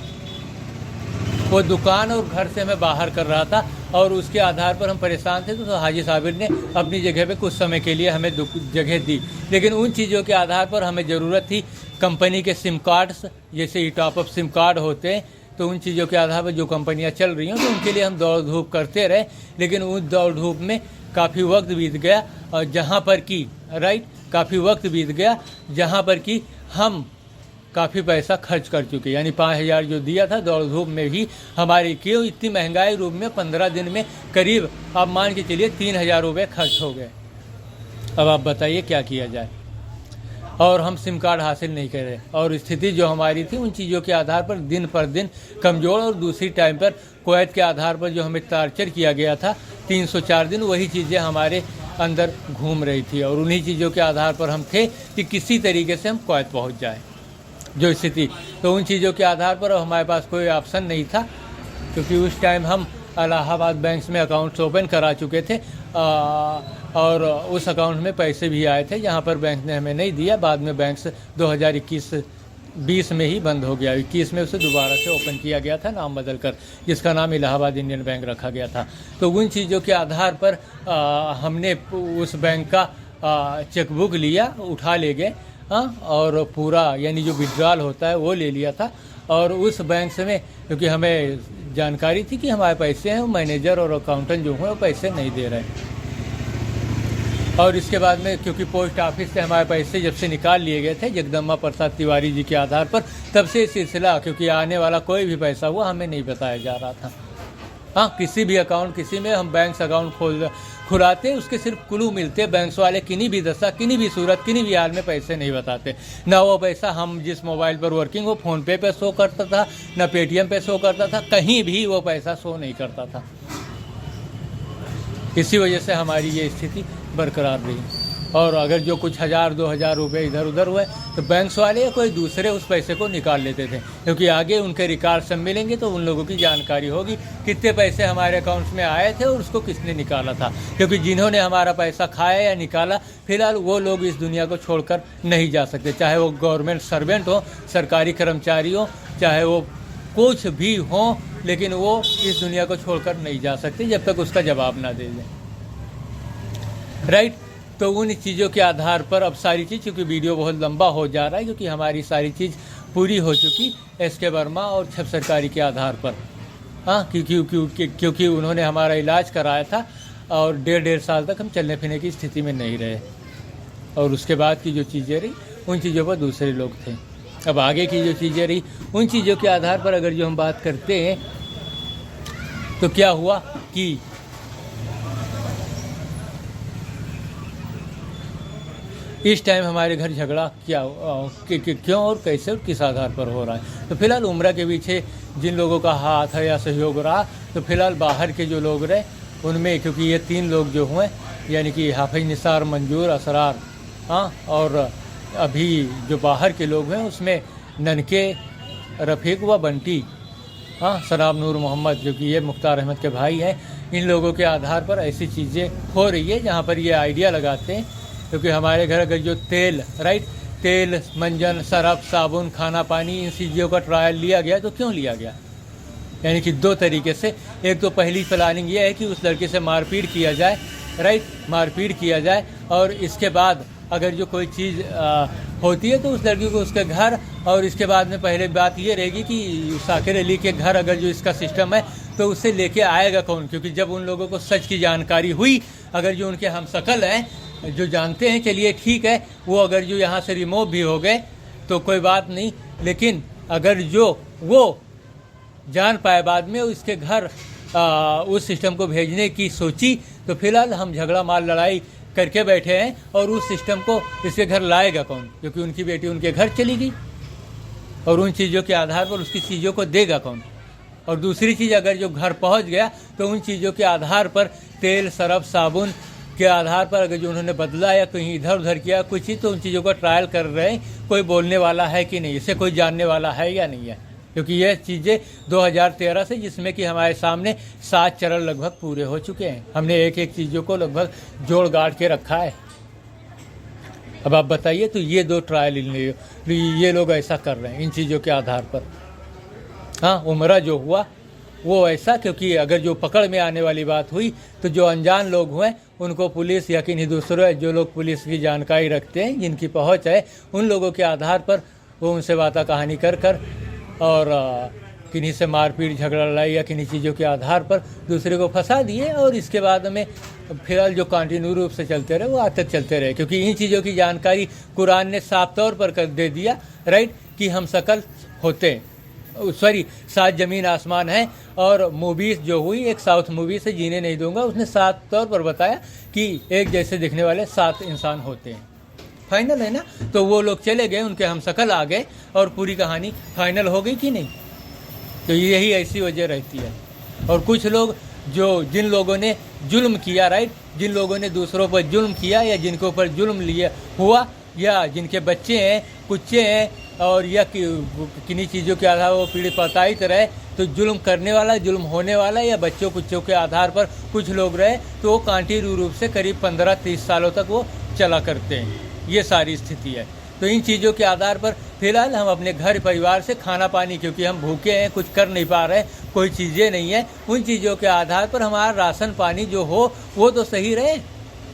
वो दुकान और घर से हमें बाहर कर रहा था और उसके आधार पर हम परेशान थे। तो हाजी साबिर ने अपनी जगह पे कुछ समय के लिए हमें जगह दी, लेकिन उन चीज़ों के आधार पर हमें ज़रूरत थी कंपनी के सिम कार्ड्स, जैसे टॉप अप सिम कार्ड होते हैं, तो उन चीज़ों के आधार पर जो कंपनियां चल रही हैं तो उनके लिए हम दौड़ धूप करते रहे। लेकिन उस दौड़ धूप में काफ़ी वक्त बीत गया और काफ़ी वक्त बीत गया जहाँ पर कि हम काफ़ी पैसा खर्च कर चुके, यानी 5,000 जो दिया था दौड़ धूप में ही हमारी, क्यों इतनी महंगाई रूप में 15 दिन में करीब आप मान के चलिए 3,000 रुपये खर्च हो गए। अब आप बताइए क्या किया जाए, और हम सिम कार्ड हासिल नहीं कर रहे और स्थिति जो हमारी थी उन चीज़ों के आधार पर दिन पर दिन कमज़ोर, और दूसरी टाइम पर कुवैत के आधार पर जो हमें टार्चर किया गया था 304 दिन, वही चीज़ें हमारे अंदर घूम रही थी और उन्हीं चीज़ों के आधार पर हम थे कि किसी तरीके से हम कुवैत पहुंच जाए जो स्थिति। तो उन चीज़ों के आधार पर हमारे पास कोई ऑप्शन नहीं था, क्योंकि उस टाइम हम इलाहाबाद बैंक में अकाउंट्स ओपन करा चुके थे और उस अकाउंट में पैसे भी आए थे, जहां पर बैंक ने हमें नहीं दिया। बाद में बैंक से 2021-20 में ही बंद हो गया, 21 में उसे दोबारा से ओपन किया गया था नाम बदल कर, जिसका नाम इलाहाबाद इंडियन बैंक रखा गया था। तो उन चीज़ों के आधार पर हमने उस बैंक का चेकबुक लिया, उठा ले गए और पूरा यानी जो विड्रॉल होता है वो ले लिया था। और उस बैंक से में क्योंकि हमें जानकारी थी कि हमारे पैसे हैं, मैनेजर और अकाउंटेंट जो हैं वो पैसे नहीं दे रहे, और इसके बाद में क्योंकि पोस्ट ऑफिस से हमारे पैसे जब से निकाल लिए गए थे जगदम्बा प्रसाद तिवारी जी के आधार पर, तब से सिलसिला, क्योंकि आने वाला कोई भी पैसा हुआ हमें नहीं बताया जा रहा था। किसी भी अकाउंट, किसी में हम बैंक अकाउंट खुलाते उसके सिर्फ क्लू मिलते, बैंक वाले किन्हीं भी दशा, किन्हीं भी सूरत, किन्हीं भी हाल में पैसे नहीं बताते। ना वो पैसा हम जिस मोबाइल पर वर्किंग हो फ़ोन पे शो करता था, ना पेटीएम पे शो करता था, कहीं भी वो पैसा शो नहीं करता था। इसी वजह से हमारी ये स्थिति बरकरार रही। और अगर जो कुछ 1,000-2,000 रुपये इधर उधर हुए तो बैंक वाले या कोई दूसरे उस पैसे को निकाल लेते थे, क्योंकि आगे उनके रिकॉर्ड सब मिलेंगे तो उन लोगों की जानकारी होगी कितने पैसे हमारे अकाउंट्स में आए थे और उसको किसने निकाला था। क्योंकि जिन्होंने हमारा पैसा खाया या निकाला, फिलहाल वो लोग इस दुनिया को छोड़कर नहीं जा सकते, चाहे वो गवर्नमेंट सर्वेंट हो, सरकारी कर्मचारी हो, चाहे वो कुछ भी हो, लेकिन वो इस दुनिया को छोड़कर नहीं जा सकते जब तक उसका जवाब ना दे दें। राइट। तो उन चीज़ों के आधार पर अब सारी चीज़, क्योंकि वीडियो बहुत लंबा हो जा रहा है, क्योंकि हमारी सारी चीज़ पूरी हो चुकी एसके वर्मा और छप सरकारी के आधार पर। क्योंकि उन्होंने हमारा इलाज कराया था और 1.5 साल तक हम चलने फिरने की स्थिति में नहीं रहे, और उसके बाद की जो चीज़ें रही उन चीज़ों पर दूसरे लोग थे। अब आगे की जो चीज़ें रही उन चीज़ों के आधार पर अगर जो हम बात करते हैं तो क्या हुआ कि इस टाइम हमारे घर झगड़ा क्यों और कैसे और किस आधार पर हो रहा है। तो फिलहाल उम्रा के पीछे जिन लोगों का हाथ है या सहयोग रहा, तो फिलहाल बाहर के जो लोग रहे उनमें, क्योंकि ये 3 लोग जो हुए यानी कि हाफिज निसार, मंजूर, असरार, और अभी जो बाहर के लोग हैं उसमें ननके, रफ़ीक व बंटी, सनाब नूर मोहम्मद, जो कि ये मुख्तार अहमद के भाई हैं। इन लोगों के आधार पर ऐसी चीज़ें हो रही है जहाँ पर ये आइडिया लगाते हैं, क्योंकि हमारे घर अगर जो तेल, मंजन, सरफ, साबुन, खाना पानी, इन चीज़ों का ट्रायल लिया गया तो क्यों लिया गया, यानी कि 2 तरीके से। एक तो पहली प्लानिंग ये है कि उस लड़के से मारपीट किया जाए, मारपीट किया जाए, और इसके बाद अगर जो कोई चीज़ होती है तो उस लड़की को उसके घर, और इसके बाद में पहले बात ये रहेगी कि शाकिर अली के घर अगर जो इसका सिस्टम है तो उससे लेके आएगा कौन, क्योंकि जब उन लोगों को सच की जानकारी हुई, अगर जो उनके हमशक्ल हैं जो जानते हैं, चलिए ठीक है, वो अगर जो यहाँ से रिमूव भी हो गए तो कोई बात नहीं, लेकिन अगर जो वो जान पाए बाद में उसके घर उस सिस्टम को भेजने की सोची, तो फिलहाल हम झगड़ा मार लड़ाई करके बैठे हैं, और उस सिस्टम को इसके घर लाएगा कौन, क्योंकि उनकी बेटी उनके घर चली गई, और उन चीज़ों के आधार पर उसकी चीज़ों को देगा कौन। और दूसरी चीज़, अगर जो घर पहुंच गया तो उन चीज़ों के आधार पर, तेल, सरफ, साबुन के आधार पर अगर जो उन्होंने बदला या कहीं इधर उधर किया कुछ चीज़, तो उन चीज़ों का ट्रायल कर रहे हैं, कोई बोलने वाला है कि नहीं, इसे कोई जानने वाला है या नहीं है, क्योंकि ये चीज़ें 2013 से, जिसमें कि हमारे सामने 7 चरण लगभग पूरे हो चुके हैं। हमने एक एक चीज़ों को लगभग जोड़ गाड़ के रखा है। अब आप बताइए, तो ये 2 ट्रायल ये लोग ऐसा कर रहे हैं इन चीज़ों के आधार पर। हाँ, उमरा जो हुआ वो ऐसा, क्योंकि अगर जो पकड़ में आने वाली बात हुई तो जो अनजान लोग हुए उनको पुलिस या किन्हीं दूसरे जो लोग पुलिस की जानकारी रखते हैं, जिनकी पहुंच है, उन लोगों के आधार पर वो उनसे बाता कहानी कर और किन्हीं से मारपीट झगड़ा लड़ाई या किन्हीं चीज़ों के आधार पर दूसरे को फंसा दिए, और इसके बाद में फिलहाल जो कंटिन्यू रूप से चलते रहे वो आज तक चलते रहे, क्योंकि इन चीज़ों की जानकारी कुरान ने साफ तौर पर कर दे दिया, राइट, कि हम सकल होते हैं, सॉरी 7 ज़मीन आसमान है। और मूवीज़ जो हुई, एक साउथ मूवी से जीने नहीं दूंगा, उसने साफ तौर पर बताया कि एक जैसे दिखने वाले 7 इंसान होते हैं। फाइनल है ना, तो वो लोग चले गए, उनके हम सकल आ गए और पूरी कहानी फाइनल हो गई कि नहीं। तो यही ऐसी वजह रहती है। और कुछ लोग जिन लोगों ने जुल्म किया, राइट, जिन लोगों ने दूसरों पर जुल्म किया या जिनके ऊपर जुल्म लिया हुआ, या जिनके बच्चे हैं, कुच्चे हैं, और या किन्हीं चीज़ों के आधार वो पीड़ित प्रताड़ित रहे, तो जुल्म करने वाला, जुल्म होने वाला या बच्चों कुच्चों के आधार पर कुछ लोग रहे, तो वो कंटिन्यू रूप से करीब 15-30 सालों तक वो चला करते हैं। ये सारी स्थिति है। तो इन चीज़ों के आधार पर फिलहाल हम अपने घर परिवार से खाना पानी, क्योंकि हम भूखे हैं, कुछ कर नहीं पा रहे, कोई चीज़ें नहीं है, उन चीज़ों के आधार पर हमारा राशन पानी जो हो वो तो सही रहे।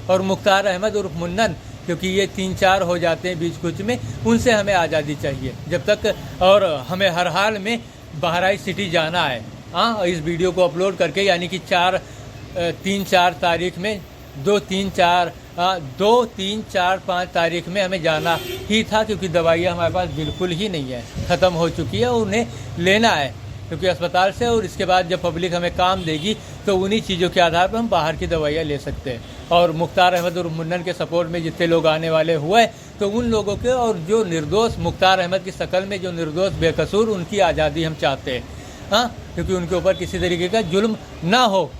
और मुख्तार अहमद उर्फ मुन्नन, क्योंकि ये 3-4 हो जाते हैं बीच कुछ में, उनसे हमें आज़ादी चाहिए जब तक, और हमें हर हाल में बहराइच सिटी जाना है। हाँ, इस वीडियो को अपलोड करके, यानी कि 3-4 तारीख में 2-3-4-5 तारीख में हमें जाना ही था, क्योंकि दवाइयाँ हमारे पास बिल्कुल ही नहीं है, ख़त्म हो चुकी है, उन्हें लेना है क्योंकि अस्पताल से, और इसके बाद जब पब्लिक हमें काम देगी तो उन्हीं चीज़ों के आधार पर हम बाहर की दवाइयाँ ले सकते हैं। और मुख्तार अहमद और मुन्नन के सपोर्ट में जितने लोग आने वाले हुए, तो उन लोगों के, और जो निर्दोष, मुख्तार अहमद की शकल में जो निर्दोष बेकसूर, उनकी आज़ादी हम चाहते हैं। हाँ, क्योंकि उनके ऊपर किसी तरीके का जुल्म ना हो,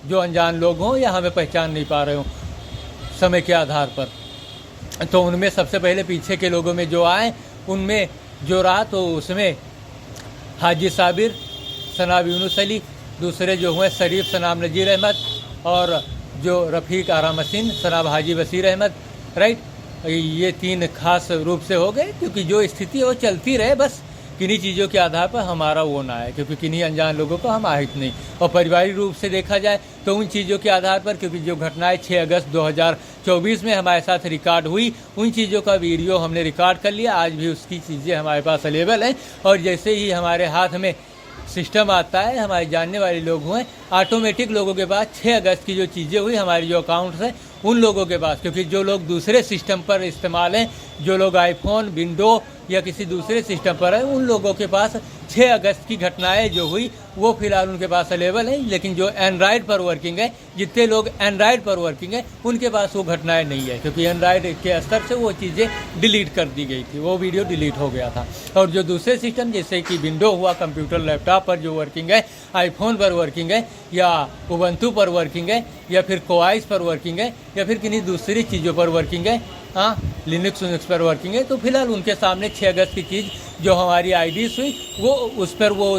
जो अनजान लोग हों या हमें पहचान नहीं पा रहे हों समय के आधार पर। तो उनमें सबसे पहले पीछे के लोगों में जो आए, उनमें जो रहा, तो उसमें हाजी साबिर, सनाब यूनुस अली, दूसरे जो हुए शरीफ सनाब नज़ीर अहमद, और जो रफ़ीक आराम हसीन सनाब हाजी बसीर अहमद, राइट, ये 3 खास रूप से हो गए, क्योंकि जो स्थिति है वो चलती रहे, बस किन्हीं चीज़ों के आधार पर हमारा वो ना है, क्योंकि किन्हीं अनजान लोगों को हम आहित नहीं। और पारिवारिक रूप से देखा जाए तो उन चीज़ों के आधार पर, क्योंकि जो घटनाएं 6 अगस्त 2024 में हमारे साथ रिकॉर्ड हुई, उन चीज़ों का वीडियो हमने रिकॉर्ड कर लिया, आज भी उसकी चीज़ें हमारे पास अवेलेबल हैं। और जैसे ही हमारे हाथ में सिस्टम आता है, हमारे जानने वाले लोग हुए, ऑटोमेटिक लोगों के पास 6 अगस्त की जो चीज़ें हुई हमारी जो अकाउंट्स हैं उन लोगों के पास, क्योंकि जो लोग दूसरे सिस्टम पर इस्तेमाल हैं, जो लोग आईफोन, विंडो या किसी दूसरे सिस्टम पर है, उन लोगों के पास 6 अगस्त की घटनाएं जो हुई वो फिलहाल उनके पास अवेलेबल है। लेकिन जो एंड्राइड पर वर्किंग है, जितने लोग एंड्राइड पर वर्किंग है, उनके पास वो घटनाएं नहीं है, क्योंकि एंड्राइड के स्तर से वो चीज़ें डिलीट कर दी गई थी, वो वीडियो डिलीट हो गया था। और जो दूसरे सिस्टम, जैसे कि विंडो हुआ, कंप्यूटर लैपटॉप पर जो वर्किंग है, आईफोन पर वर्किंग है, या उबंटू पर वर्किंग है, या फिर कोआइस पर वर्किंग है, या फिर किन्हीं दूसरी चीज़ों पर वर्किंग है, हाँ, लिनक्स पर वर्किंग है, तो फिलहाल उनके सामने 6 अगस्त की चीज़ जो हमारी आईडीज़ हुई, वो उस पर वो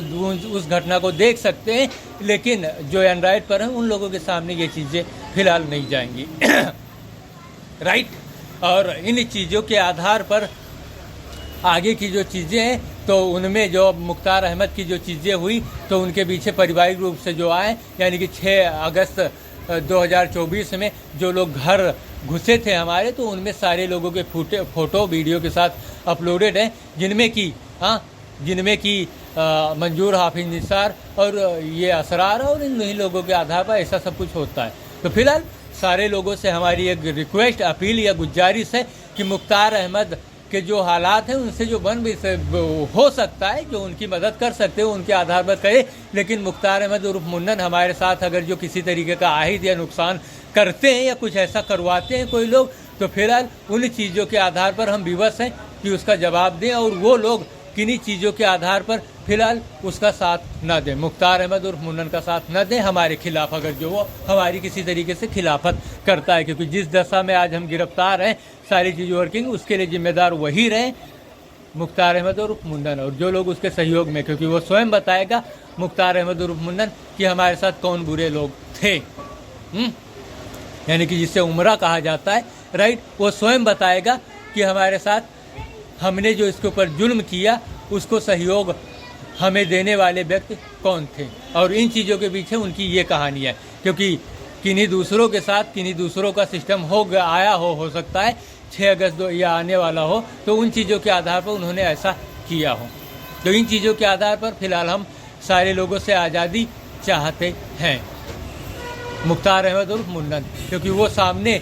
उस घटना को देख सकते हैं। लेकिन जो एंड्राइड पर हैं उन लोगों के सामने ये चीज़ें फिलहाल नहीं जाएंगी। राइट। और इन चीज़ों के आधार पर आगे की जो चीज़ें हैं, तो उनमें जो मुख्तार अहमद की जो चीज़ें हुई, तो उनके पीछे पारिवारिक रूप से जो आए, यानी कि 6 अगस्त 2024 में जो लोग घर घुसे थे हमारे, तो उनमें सारे लोगों के फ़ोटो वीडियो के साथ अपलोडेड हैं, जिनमें कि मंजूर, हाफिज निसार और ये असरार, और इन नहीं लोगों के आधार पर ऐसा सब कुछ होता है। तो फिलहाल सारे लोगों से हमारी एक रिक्वेस्ट, अपील या गुजारिश है कि मुख्तार अहमद के जो हालात हैं उनसे जो हो सकता है, जो उनकी मदद कर सकते हो उनके आधार पर करे। लेकिन मुख्तार अहमद उर्फ मुन्नन हमारे साथ अगर जो किसी तरीके का आहिद या नुकसान करते हैं या कुछ ऐसा करवाते हैं कोई लोग, तो फिलहाल उन चीज़ों के आधार पर हम विवश हैं कि उसका जवाब दें, और वो लोग किन्हीं चीज़ों के आधार पर फिलहाल उसका साथ न दें, मुख्तार अहमद उर्फ मुन्नन का साथ न दें हमारे खिलाफ, अगर जो वो हमारी किसी तरीके से खिलाफत करता है। क्योंकि जिस दशा में आज हम गिरफ्तार हैं, सारी चीज़ें वर्किंग, उसके लिए जिम्मेदार वही रहे, मुख्तार अहमद उर्फ मुन्नन, और जो लोग उसके सहयोग में, क्योंकि वो स्वयं बताएगा मुख्तार अहमद उर्फ मुन्नन कि हमारे साथ कौन बुरे लोग थे, यानी कि जिसे उमरा कहा जाता है, राइट, वो स्वयं बताएगा कि हमारे साथ हमने जो इसके ऊपर जुल्म किया उसको सहयोग हमें देने वाले व्यक्ति कौन थे, और इन चीज़ों के पीछे उनकी ये कहानी है। क्योंकि किन्हीं दूसरों के साथ किन्हीं दूसरों का सिस्टम आया हो सकता है 6 अगस्त या आने वाला हो, तो उन चीज़ों के आधार पर उन्होंने ऐसा किया हो। तो इन चीज़ों के आधार पर फिलहाल हम सारे लोगों से आज़ादी चाहते हैं। मुख्तार अहमद उर्फ मुन्नन, क्योंकि वो सामने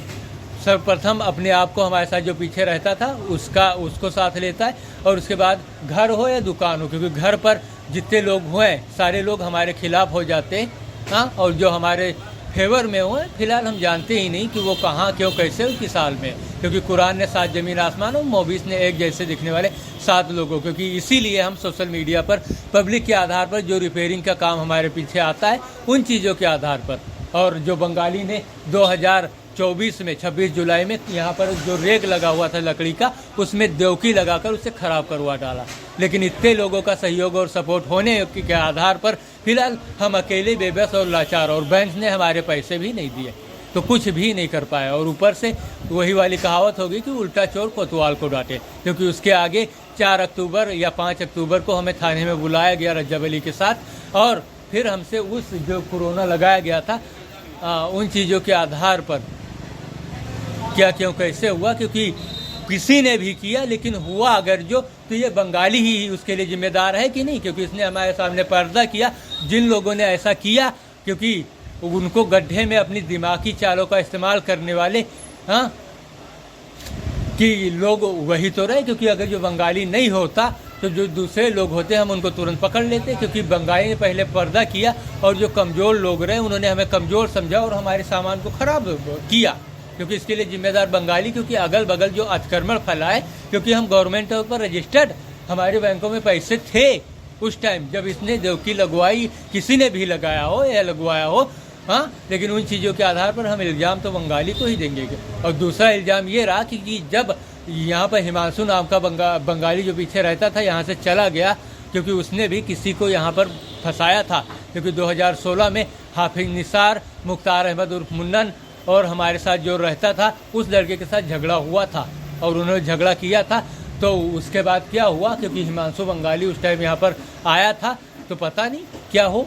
सर्वप्रथम अपने आप को हमारे साथ जो पीछे रहता था उसको साथ लेता है, और उसके बाद घर हो या दुकान हो, क्योंकि घर पर जितने लोग हुए सारे लोग हमारे खिलाफ हो जाते हैं। हाँ, और जो हमारे फेवर में हुए फिलहाल हम जानते ही नहीं कि वो कहाँ, क्यों, कैसे और किस साल में, क्योंकि कुरान ने 7 ज़मीन आसमान और मोबिस ने एक जैसे दिखने वाले 7 लोगों, क्योंकि इसीलिए हम सोशल मीडिया पर पब्लिक के आधार पर जो रिपेयरिंग का काम हमारे पीछे आता है उन चीज़ों के आधार पर। और जो बंगाली ने 2024 में 26 जुलाई में यहाँ पर जो रेक लगा हुआ था लकड़ी का, उसमें देवकी लगाकर उसे ख़राब करवा डाला। लेकिन इतने लोगों का सहयोग और सपोर्ट होने के आधार पर फिलहाल हम अकेले बेबस और लाचार, और बैंक ने हमारे पैसे भी नहीं दिए तो कुछ भी नहीं कर पाया। और ऊपर से वही वाली कहावत होगी कि उल्टा चोर कोतवाल को डांटे, क्योंकि उसके आगे 4 अक्टूबर या 5 अक्टूबर को हमें थाने में बुलाया गया रज्जब अली के साथ, और फिर हमसे उस जो कोरोना लगाया गया था उन चीज़ों के आधार पर क्या क्यों कैसे हुआ, क्योंकि किसी ने भी किया, लेकिन हुआ अगर जो तो ये बंगाली ही उसके लिए जिम्मेदार है कि नहीं, क्योंकि इसने हमारे सामने पर्दा किया। जिन लोगों ने ऐसा किया, क्योंकि उनको गड्ढे में अपनी दिमागी चालों का इस्तेमाल करने वाले हाँ कि लोग वही तो रहे, क्योंकि अगर जो बंगाली नहीं होता तो जो दूसरे लोग होते हम उनको तुरंत पकड़ लेते, क्योंकि बंगाली ने पहले पर्दा किया और जो कमज़ोर लोग रहे उन्होंने हमें कमज़ोर समझा और हमारे सामान को ख़राब किया, क्योंकि इसके लिए जिम्मेदार बंगाली, क्योंकि अगल बगल जो अतिक्रमण फैलाए, क्योंकि हम गवर्नमेंट पर रजिस्टर्ड, हमारे बैंकों में पैसे थे उस टाइम जब इसने देवकी लगवाई, किसी ने भी लगाया हो या लगवाया हो। हाँ, लेकिन उन चीज़ों के आधार पर हम इल्ज़ाम तो बंगाली को ही देंगे। और दूसरा इल्ज़ाम ये रहा कि जब यहाँ पर हिमांशु नाम का बंगाली जो पीछे रहता था यहाँ से चला गया, क्योंकि उसने भी किसी को यहाँ पर फंसाया था, क्योंकि 2016 में हाफिज निसार, मुख्तार अहमद उर्फ मुन्नन और हमारे साथ जो रहता था उस लड़के के साथ झगड़ा हुआ था, और उन्होंने झगड़ा किया था। तो उसके बाद क्या हुआ, क्योंकि हिमांशु बंगाली उस टाइम यहाँ पर आया था, तो पता नहीं क्या हो,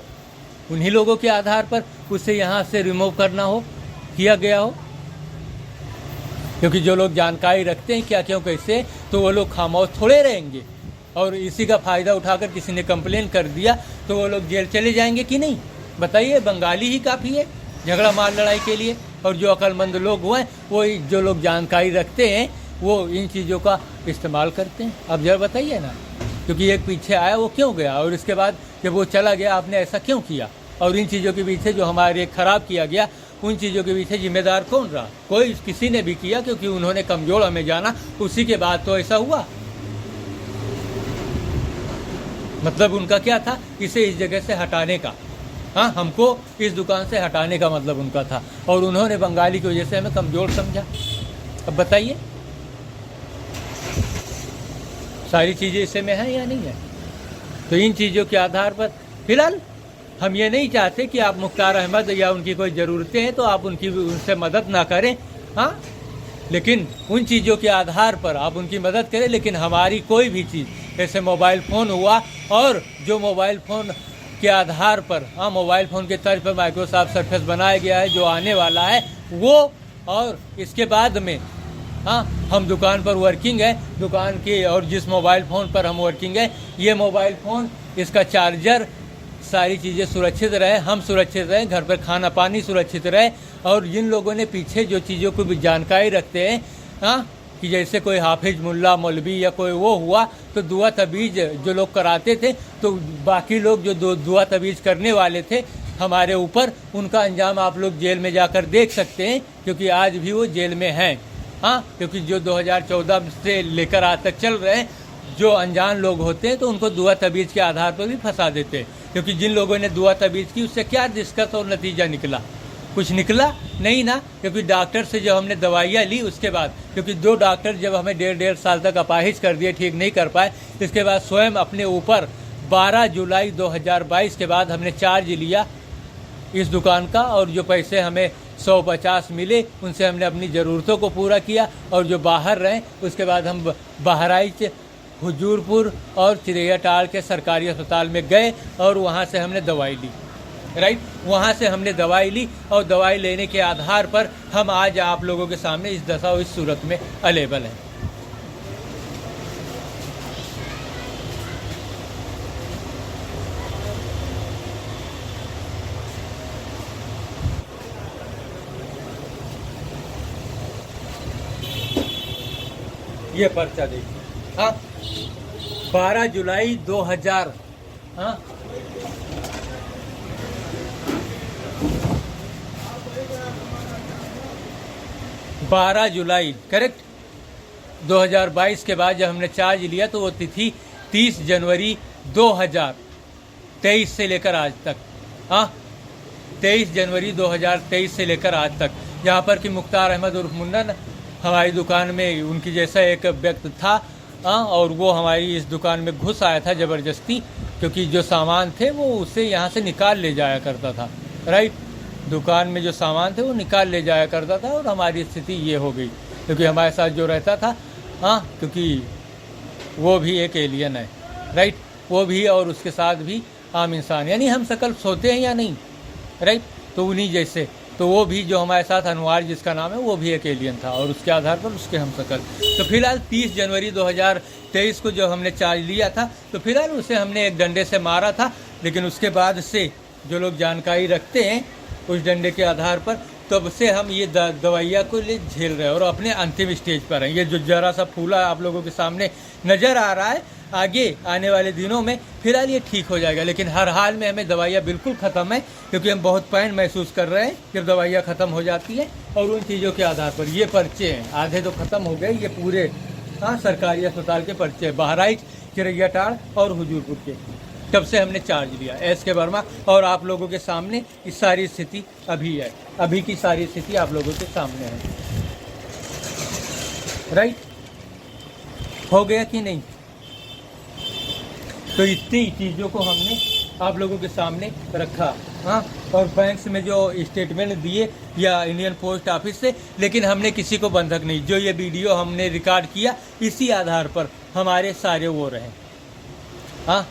उन्हीं लोगों के आधार पर उसे यहाँ से रिमूव करना हो, किया गया हो, क्योंकि जो लोग जानकारी रखते हैं क्या क्यों कैसे, तो वो लोग खामोश थोड़े रहेंगे। और इसी का फ़ायदा उठाकर किसी ने कंप्लेन कर दिया तो वो लोग जेल चले जाएंगे कि नहीं, बताइए। बंगाली ही काफ़ी है झगड़ा मार लड़ाई के लिए, और जो अक्लमंद लोग हुए वो जो लोग जानकारी रखते हैं वो इन चीज़ों का इस्तेमाल करते हैं। अब जरा बताइए ना, क्योंकि एक पीछे आया वो क्यों गया, और इसके बाद जब वो चला गया आपने ऐसा क्यों किया, और इन चीज़ों के पीछे जो हमारे ख़राब किया गया उन चीज़ों के पीछे जिम्मेदार कौन रहा, कोई किसी ने भी किया, क्योंकि उन्होंने कमज़ोर हमें जाना, उसी के बाद तो ऐसा हुआ। मतलब उनका क्या था, इसे इस जगह से हटाने का, हाँ, हमको इस दुकान से हटाने का मतलब उनका था, और उन्होंने बंगाली की वजह से हमें कमज़ोर समझा। अब बताइए सारी चीज़ें इसे में हैं या नहीं है। तो इन चीज़ों के आधार पर फिलहाल हम ये नहीं चाहते कि आप मुख्तार अहमद या उनकी कोई ज़रूरतें हैं तो आप उनसे मदद ना करें, हाँ, लेकिन उन चीज़ों के आधार पर आप उनकी मदद करें। लेकिन हमारी कोई भी चीज़, जैसे मोबाइल फ़ोन हुआ, और जो मोबाइल फ़ोन के आधार पर, हाँ, मोबाइल फ़ोन के तर्ज पर माइक्रोसॉफ्ट सरफेस बनाया गया है जो आने वाला है वो, और इसके बाद में हाँ हम दुकान पर वर्किंग है, दुकान की, और जिस मोबाइल फ़ोन पर हम वर्किंग है, ये मोबाइल फ़ोन, इसका चार्जर, सारी चीज़ें सुरक्षित रहे, हम सुरक्षित रहें, घर पर खाना पानी सुरक्षित रहे। और जिन लोगों ने पीछे जो चीज़ों को भी जानकारी रखते हैं, हाँ, कि जैसे कोई हाफिज, मुल्ला, मौलवी या कोई वो हुआ तो दुआ तबीज़ जो लोग कराते थे, तो बाकी लोग जो दुआ तबीज़ करने वाले थे हमारे ऊपर, उनका अंजाम आप लोग जेल में जाकर देख सकते हैं, क्योंकि आज भी वो जेल में हैं। हाँ, क्योंकि जो 2014 से लेकर आज तक चल रहे हैं, जो अनजान लोग होते हैं तो उनको दुआ तबीज़ के आधार पर भी फंसा देते हैं, क्योंकि जिन लोगों ने दुआ तबीज़ की उससे क्या दिक्कत और नतीजा निकला, कुछ निकला नहीं ना। क्योंकि डॉक्टर से जब हमने दवाइयाँ ली उसके बाद, क्योंकि 2 डॉक्टर जब हमें 1.5 साल तक अपाहिज कर दिए, ठीक नहीं कर पाए, इसके बाद स्वयं अपने ऊपर 12 जुलाई 2022 के बाद हमने चार्ज लिया इस दुकान का, और जो पैसे हमें 150 मिले, उनसे हमने अपनी ज़रूरतों को पूरा किया। और जो बाहर रहे उसके बाद हम बहराइच, हुजूरपुर और चिरैयाटांड़ के सरकारी अस्पताल में गए और वहाँ से हमने दवाई ली। राइट, वहाँ से हमने दवाई ली और दवाई लेने के आधार पर हम आज आप लोगों के सामने इस दशा और इस सूरत में अवेलेबल हैं। ये पर्चा देखिए, हाँ, 12 जुलाई 2000, हाँ, 12 जुलाई करेक्ट 2022 के बाद जब हमने चार्ज लिया तो वो तिथि 30 जनवरी 2023 से लेकर आज तक, हाँ, 23 जनवरी 2023 से लेकर आज तक, जहाँ पर कि मुख्तार अहमद उर्फ मुन्नन हमारी दुकान में उनकी जैसा एक व्यक्ति था, हाँ, और वो हमारी इस दुकान में घुस आया था ज़बरदस्ती, क्योंकि जो सामान थे वो उसे यहाँ से निकाल ले जाया करता था। राइट, दुकान में जो सामान थे वो निकाल ले जाया करता था और हमारी स्थिति ये हो गई, क्योंकि हमारे साथ जो रहता था, हाँ, क्योंकि वो भी एक एलियन है। राइट, वो भी और उसके साथ भी आम इंसान, यानी हम सकल सोते हैं या नहीं। राइट, तो उन्हीं जैसे, तो वो भी जो हमारे साथ अनवार जिसका नाम है वो भी एक एलियन था और उसके आधार पर उसके हम सकल। तो फिलहाल 30 जनवरी 2023 को जो हमने चार्ज लिया था तो फिलहाल उसे हमने एक डंडे से मारा था, लेकिन उसके बाद से जो लोग जानकारी रखते हैं उस डंडे के आधार पर, तब से हम ये दवाइयाँ को ले झेल रहे हैं और अपने अंतिम स्टेज पर हैं। ये जो जरा सा फूला आप लोगों के सामने नज़र आ रहा है, आगे आने वाले दिनों में फिलहाल ये ठीक हो जाएगा, लेकिन हर हाल में हमें दवाइयाँ बिल्कुल ख़त्म है, क्योंकि हम बहुत पैन महसूस कर रहे हैं जब दवाइयाँ ख़त्म हो जाती है। और उन चीज़ों के आधार पर ये पर्चे हैं, आधे तो ख़त्म हो गए, ये पूरे, हाँ, सरकारी अस्पताल के पर्चे हैं, बहराइच, चिरैयाटांड़ और हुजूरपुर के। तब से हमने चार्ज लिया एस के वर्मा, और आप लोगों के सामने इस सारी स्थिति अभी है, अभी की सारी स्थिति आप लोगों के सामने है। राइट, हो गया कि नहीं? तो इतनी चीज़ों को हमने आप लोगों के सामने रखा, हाँ, और बैंक में जो स्टेटमेंट दिए या इंडियन पोस्ट ऑफिस से, लेकिन हमने किसी को बंधक नहीं। जो ये वीडियो हमने रिकॉर्ड किया इसी आधार पर हमारे सारे वो रहे, हाँ।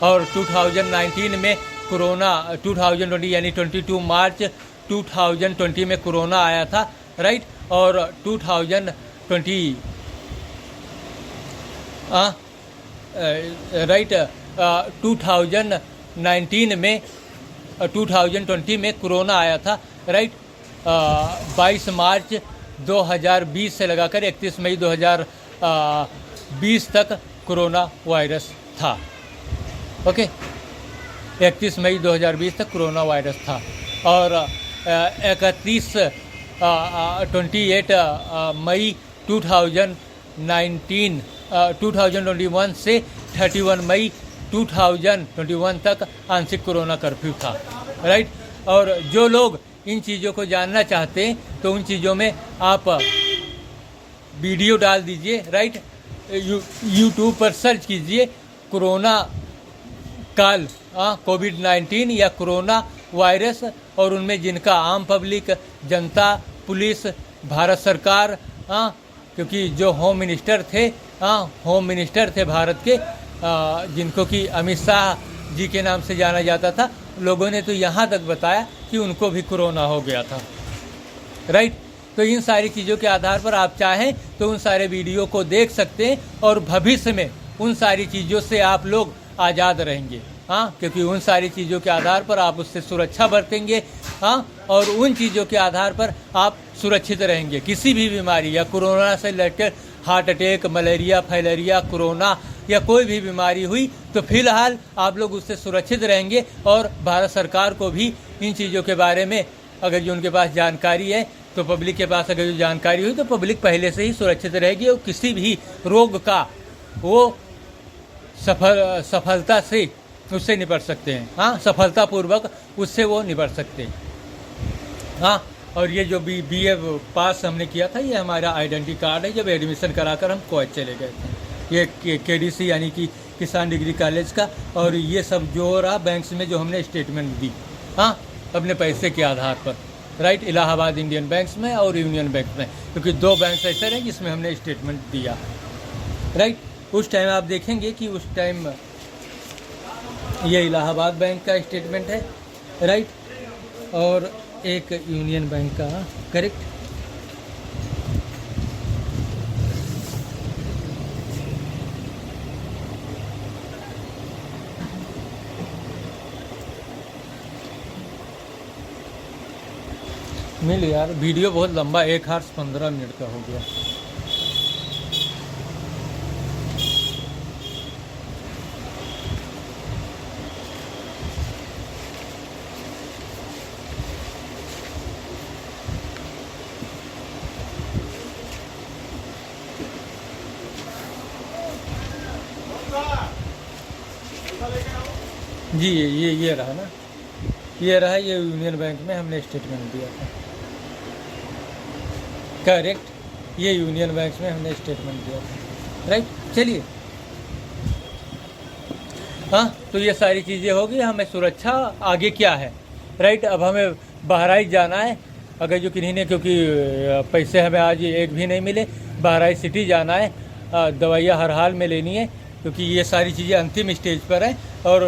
और 2019 में कोरोना, 2020 यानी 22 मार्च 2020 में कोरोना आया था। राइट, और 2020 राइट 2019 में 2020 में कोरोना आया था। राइट, 22 मार्च 2020 से लगाकर 31 मई 2020 तक कोरोना वायरस था। ओके, 31 मई 2020 तक कोरोना वायरस था। और 28 मई 2021 से 31 मई 2021 तक आंशिक कोरोना कर्फ्यू था। राइट, और जो लोग इन चीज़ों को जानना चाहते हैं तो उन चीज़ों में आप वीडियो डाल दीजिए। राइट, यूट्यूब पर सर्च कीजिए कोरोना काल, कोविड-19 या कोरोना वायरस, और उनमें जिनका आम पब्लिक, जनता, पुलिस, भारत सरकार, क्योंकि जो होम मिनिस्टर थे, होम मिनिस्टर थे भारत के, जिनको कि अमित शाह जी के नाम से जाना जाता था, लोगों ने तो यहाँ तक बताया कि उनको भी कोरोना हो गया था। राइट, तो इन सारी चीज़ों के आधार पर आप चाहें तो उन सारे वीडियो को देख सकते हैं और भविष्य में उन सारी चीज़ों से आप लोग आज़ाद रहेंगे, हाँ, क्योंकि उन सारी चीज़ों के आधार पर आप उससे सुरक्षा बरतेंगे, हाँ, और उन चीज़ों के आधार पर आप सुरक्षित रहेंगे। किसी भी बीमारी या कोरोना से लेकर heart attack, malaria, filaria, corona या कोई भी बीमारी हुई तो फिलहाल आप लोग उससे सुरक्षित रहेंगे। और भारत सरकार को भी इन चीज़ों के बारे में अगर जो उनके पास जानकारी है तो पब्लिक के पास अगर जो जानकारी हुई तो पब्लिक पहले से ही सुरक्षित रहेगी और किसी भी रोग का वो सफलता से उससे निपट सकते हैं, हाँ, सफलतापूर्वक उससे वो निपट सकते हैं, हाँ। और ये जो BA पास हमने किया था ये हमारा आइडेंटिटी कार्ड है, जब एडमिशन कराकर हम कोच चले गए थे। ये KDC यानी कि किसान डिग्री कॉलेज का, और ये सब जो रहा बैंक्स में जो हमने स्टेटमेंट दी, हाँ, अपने पैसे के आधार पर। राइट, इलाहाबाद इंडियन बैंक्स में और यूनियन बैंक में, क्योंकि 2 बैंक ऐसे हैं जिसमें हमने स्टेटमेंट दिया, राइट। उस टाइम आप देखेंगे कि उस टाइम ये इलाहाबाद बैंक का स्टेटमेंट है, राइट, और एक यूनियन बैंक का, करेक्ट। मिल यार, वीडियो बहुत लंबा 1 हॉर्स 15 मिनट का हो गया। जी ये रहा ना, ये रहा, ये यूनियन बैंक में हमने स्टेटमेंट दिया था, करेक्ट, ये यूनियन बैंक में हमने स्टेटमेंट दिया था, राइट। चलिए, हाँ, तो ये सारी चीज़ें होगी। हमें सुरक्षा आगे क्या है, राइट। अब हमें बहराइच जाना है, अगर जो किन्हीं ने, क्योंकि पैसे हमें आज एक भी नहीं मिले, बहराइच सिटी जाना है, दवाइयाँ हर हाल में लेनी है, क्योंकि ये सारी चीज़ें अंतिम स्टेज पर हैं, और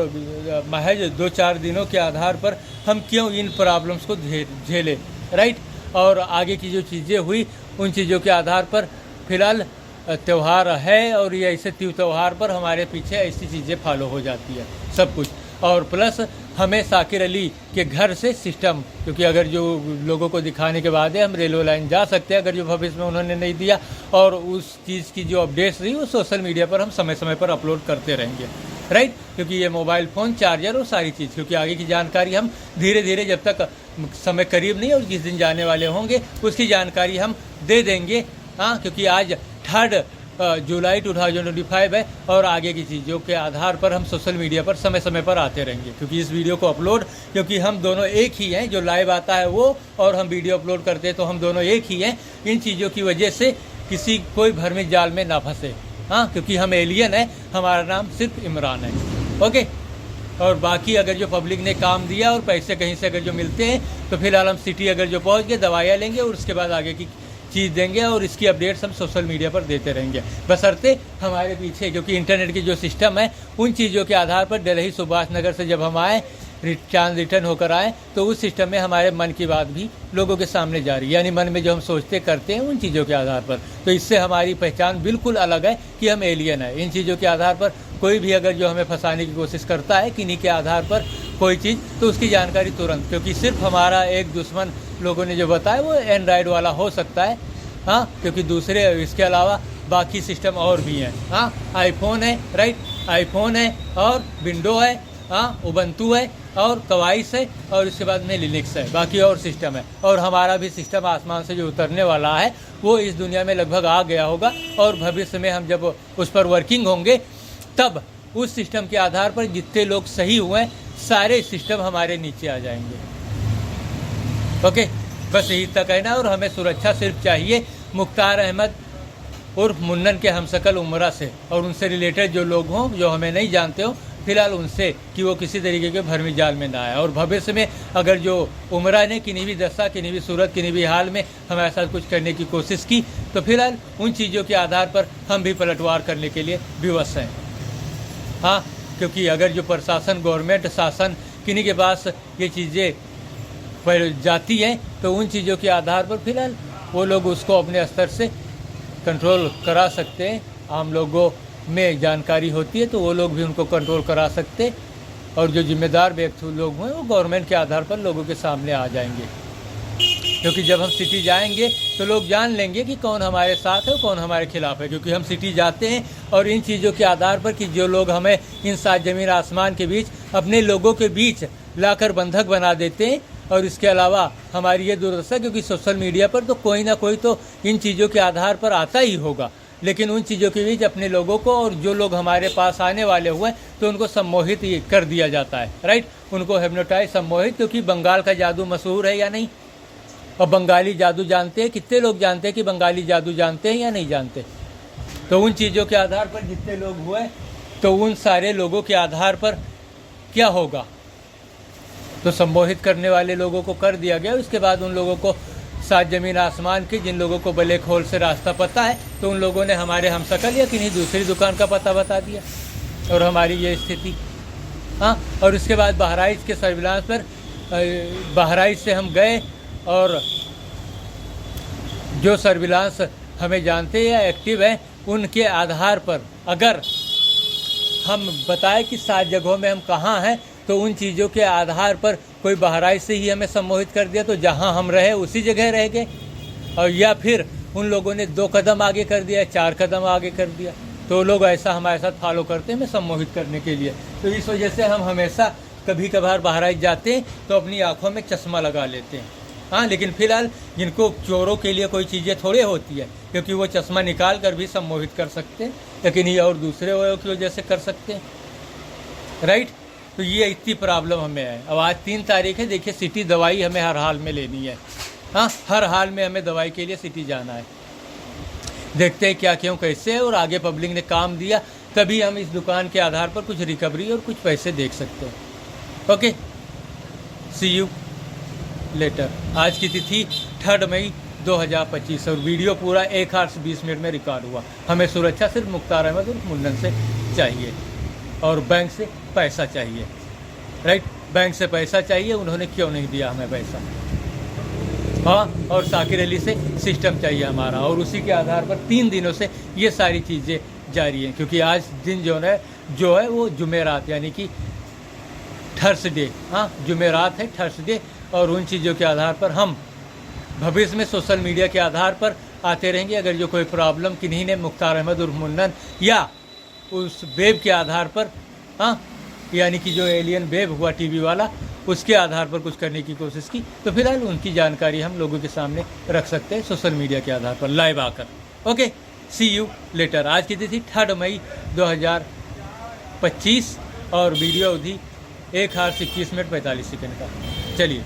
महज 2-4 दिनों के आधार पर हम क्यों इन प्रॉब्लम्स को झेलें, राइट। और आगे की जो चीज़ें हुई उन चीज़ों के आधार पर फिलहाल त्यौहार है, और ये ऐसे त्यौहार पर हमारे पीछे ऐसी चीज़ें फॉलो हो जाती है सब कुछ। और प्लस हमें साकिर अली के घर से सिस्टम, क्योंकि अगर जो लोगों को दिखाने के बाद हम रेलवे लाइन जा सकते हैं, अगर जो भविष्य में उन्होंने नहीं दिया, और उस चीज़ की जो अपडेट्स रही वो सोशल मीडिया पर हम समय समय पर अपलोड करते रहेंगे, राइट। क्योंकि ये मोबाइल फ़ोन, चार्जर और सारी चीज़, क्योंकि आगे की जानकारी हम धीरे धीरे, जब तक समय करीब नहीं और जिस दिन जाने वाले होंगे उसकी जानकारी हम दे देंगे, हाँ। क्योंकि आज 3 जुलाई 2025 है, और आगे की चीज़ों के आधार पर हम सोशल मीडिया पर समय समय पर आते रहेंगे, क्योंकि इस वीडियो को अपलोड, क्योंकि हम दोनों एक ही हैं, जो लाइव आता है वो, और हम वीडियो अपलोड करते हैं तो हम दोनों एक ही हैं। इन चीज़ों की वजह से कोई भ्रमित जाल में ना फंसे, हाँ, क्योंकि हम एलियन है, हमारा नाम सिर्फ इमरान है, ओके। और बाकी अगर जो पब्लिक ने काम दिया और पैसे कहीं से अगर जो मिलते हैं, तो फिलहाल हम सिटी अगर जो पहुँच गए, दवाइयाँ लेंगे और उसके बाद आगे की चीज़ देंगे, और इसकी अपडेट्स हम सोशल मीडिया पर देते रहेंगे, बशर्ते हमारे पीछे, क्योंकि इंटरनेट की जो सिस्टम है उन चीज़ों के आधार पर, दिल्ली सुभाष नगर से जब हम आए, रिटर्न होकर आए, तो उस सिस्टम में हमारे मन की बात भी लोगों के सामने जा रही है, यानी मन में जो हम सोचते करते हैं उन चीज़ों के आधार पर। तो इससे हमारी पहचान बिल्कुल अलग है कि हम एलियन है। इन चीज़ों के आधार पर कोई भी अगर जो हमें फंसाने की कोशिश करता है किन्हीं के आधार पर कोई चीज़, तो उसकी जानकारी तुरंत, क्योंकि सिर्फ हमारा एक दुश्मन लोगों ने जो बताया वो एंड्रॉयड वाला हो सकता है, हाँ, क्योंकि दूसरे इसके अलावा बाकी सिस्टम और भी हैं, हाँ। आईफोन है, राइट, आईफोन है, और विंडो है, हाँ, उबंटू है, और कवाइस है, और इसके बाद में लिनक्स है, बाकी और सिस्टम है। और हमारा भी सिस्टम आसमान से जो उतरने वाला है वो इस दुनिया में लगभग आ गया होगा, और भविष्य में हम जब उस पर वर्किंग होंगे, तब उस सिस्टम के आधार पर जितने लोग सही हुए सारे सिस्टम हमारे नीचे आ जाएंगे, ओके। बस यही तक है ना। और हमें सुरक्षा सिर्फ चाहिए मुख्तार अहमद उर्फ मुन्नन के हमशक्ल उमरा से, और उनसे रिलेटेड जो लोग हों जो हमें नहीं जानते हो फिलहाल उनसे, कि वो किसी तरीके के भ्रमित जाल में ना आए। और भविष्य में अगर जो उमरा ने किन्हीं भी दशा, किन्हीं भी सूरत, किन्हीं भी हाल में हमारे साथ कुछ करने की कोशिश की, तो फिलहाल उन चीज़ों के आधार पर हम भी पलटवार करने के लिए विवश हैं, हाँ। क्योंकि अगर जो प्रशासन, गवर्नमेंट, शासन किन्हीं के पास ये चीज़ें जाती हैं, तो उन चीज़ों के आधार पर फिलहाल वो लोग उसको अपने स्तर से कंट्रोल करा सकते हैं। आम लोगों में जानकारी होती है तो वो लोग भी उनको कंट्रोल करा सकते, और जो जिम्मेदार व्यक्ति लोग हैं वो गवर्नमेंट के आधार पर लोगों के सामने आ जाएंगे। क्योंकि जब हम सिटी जाएंगे तो लोग जान लेंगे कि कौन हमारे साथ है, कौन हमारे खिलाफ है, क्योंकि हम सिटी जाते हैं और इन चीज़ों के आधार पर कि जो लोग हमें इन 7 ज़मीन आसमान के बीच अपने लोगों के बीच लाकर बंधक बना देते हैं। और इसके अलावा हमारी ये दुर्दशा, क्योंकि सोशल मीडिया पर तो कोई ना कोई तो इन चीज़ों के आधार पर आता ही होगा, लेकिन उन चीज़ों के बीच अपने लोगों को, और जो लोग हमारे पास आने वाले हुए तो उनको सम्मोहित कर दिया जाता है, राइट, उनको हिप्नोटाइज, सम्मोहित। क्योंकि बंगाल का जादू मशहूर है या नहीं, और बंगाली जादू जानते हैं, कितने लोग जानते हैं कि बंगाली जादू जानते हैं या नहीं जानते। तो उन चीज़ों के आधार पर जितने लोग हुए, तो उन सारे लोगों के आधार पर क्या होगा, तो सम्मोहित करने वाले लोगों को कर दिया गया। उसके बाद उन लोगों को सात जमीन आसमान की, जिन लोगों को ब्लैक होल से रास्ता पता है, तो उन लोगों ने हमारे हमशक्ल या किन्हीं दूसरी दुकान का पता बता दिया और हमारी ये स्थिति। हाँ, और उसके बाद बहराइच के सर्विलांस पर, बहराइच से हम गए और जो सर्विलांस हमें जानते या एक्टिव हैं उनके आधार पर अगर हम बताएं कि 7 जगहों में हम कहाँ हैं, तो उन चीज़ों के आधार पर कोई बहराइच से ही हमें सम्मोहित कर दिया तो जहाँ हम रहे उसी जगह रह गए, और या फिर उन लोगों ने 2 कदम आगे कर दिया, 4 कदम आगे कर दिया, तो लोग ऐसा हमारे साथ फॉलो करते हैं हमें सम्मोहित करने के लिए। तो इस वजह से हम हमेशा कभी कभार बहराइच जाते हैं तो अपनी आँखों में चश्मा लगा लेते हैं। हाँ, लेकिन फिलहाल जिनको चोरों के लिए कोई चीज़ें थोड़े होती है, क्योंकि वो चश्मा निकाल कर भी सम्मोहित कर सकते हैं, लेकिन ये और दूसरे अवयव की वजह से कर सकते हैं, राइट। तो ये इतनी प्रॉब्लम हमें है। अब आज 3 तारीख है, देखिए सिटी दवाई हमें हर हाल में लेनी है। हाँ, हर हाल में हमें दवाई के लिए सिटी जाना है। देखते हैं क्या क्यों कैसे है, और आगे पब्लिक ने काम दिया तभी हम इस दुकान के आधार पर कुछ रिकवरी और कुछ पैसे देख सकते हैं। Okay, see you later. आज की तिथि 3 मई 2025 और वीडियो पूरा 1 आवर 20 मिनट में रिकॉर्ड हुआ। हमें सुरक्षा सिर्फ मुख्तार अहमद और मुन्नन से चाहिए और बैंक से पैसा चाहिए, राइट। बैंक से पैसा चाहिए, उन्होंने क्यों नहीं दिया हमें पैसा। हाँ, और साकिर अली से सिस्टम चाहिए हमारा, और उसी के आधार पर 3 दिनों से ये सारी चीज़ें जारी हैं, क्योंकि आज दिन जो है वो जुमेरात यानी कि थर्सडे। हाँ, जुमेरात है, थर्सडे, और उन चीज़ों के आधार पर हम भविष्य में सोशल मीडिया के आधार पर आते रहेंगे। अगर जो कोई प्रॉब्लम किन्हीं ने मुख्तार अहमद उर्फ मुन्नन या उस वेब के आधार पर, हाँ, यानी कि जो एलियन वेब हुआ टीवी वाला, उसके आधार पर कुछ करने की कोशिश की, तो फिलहाल उनकी जानकारी हम लोगों के सामने रख सकते हैं सोशल मीडिया के आधार पर लाइव आकर। Okay, see you later. आज की तिथि 3 मई 2025 और वीडियो अवधि 1 आवर 21 मिनट 45 सेकंड का। चलिए।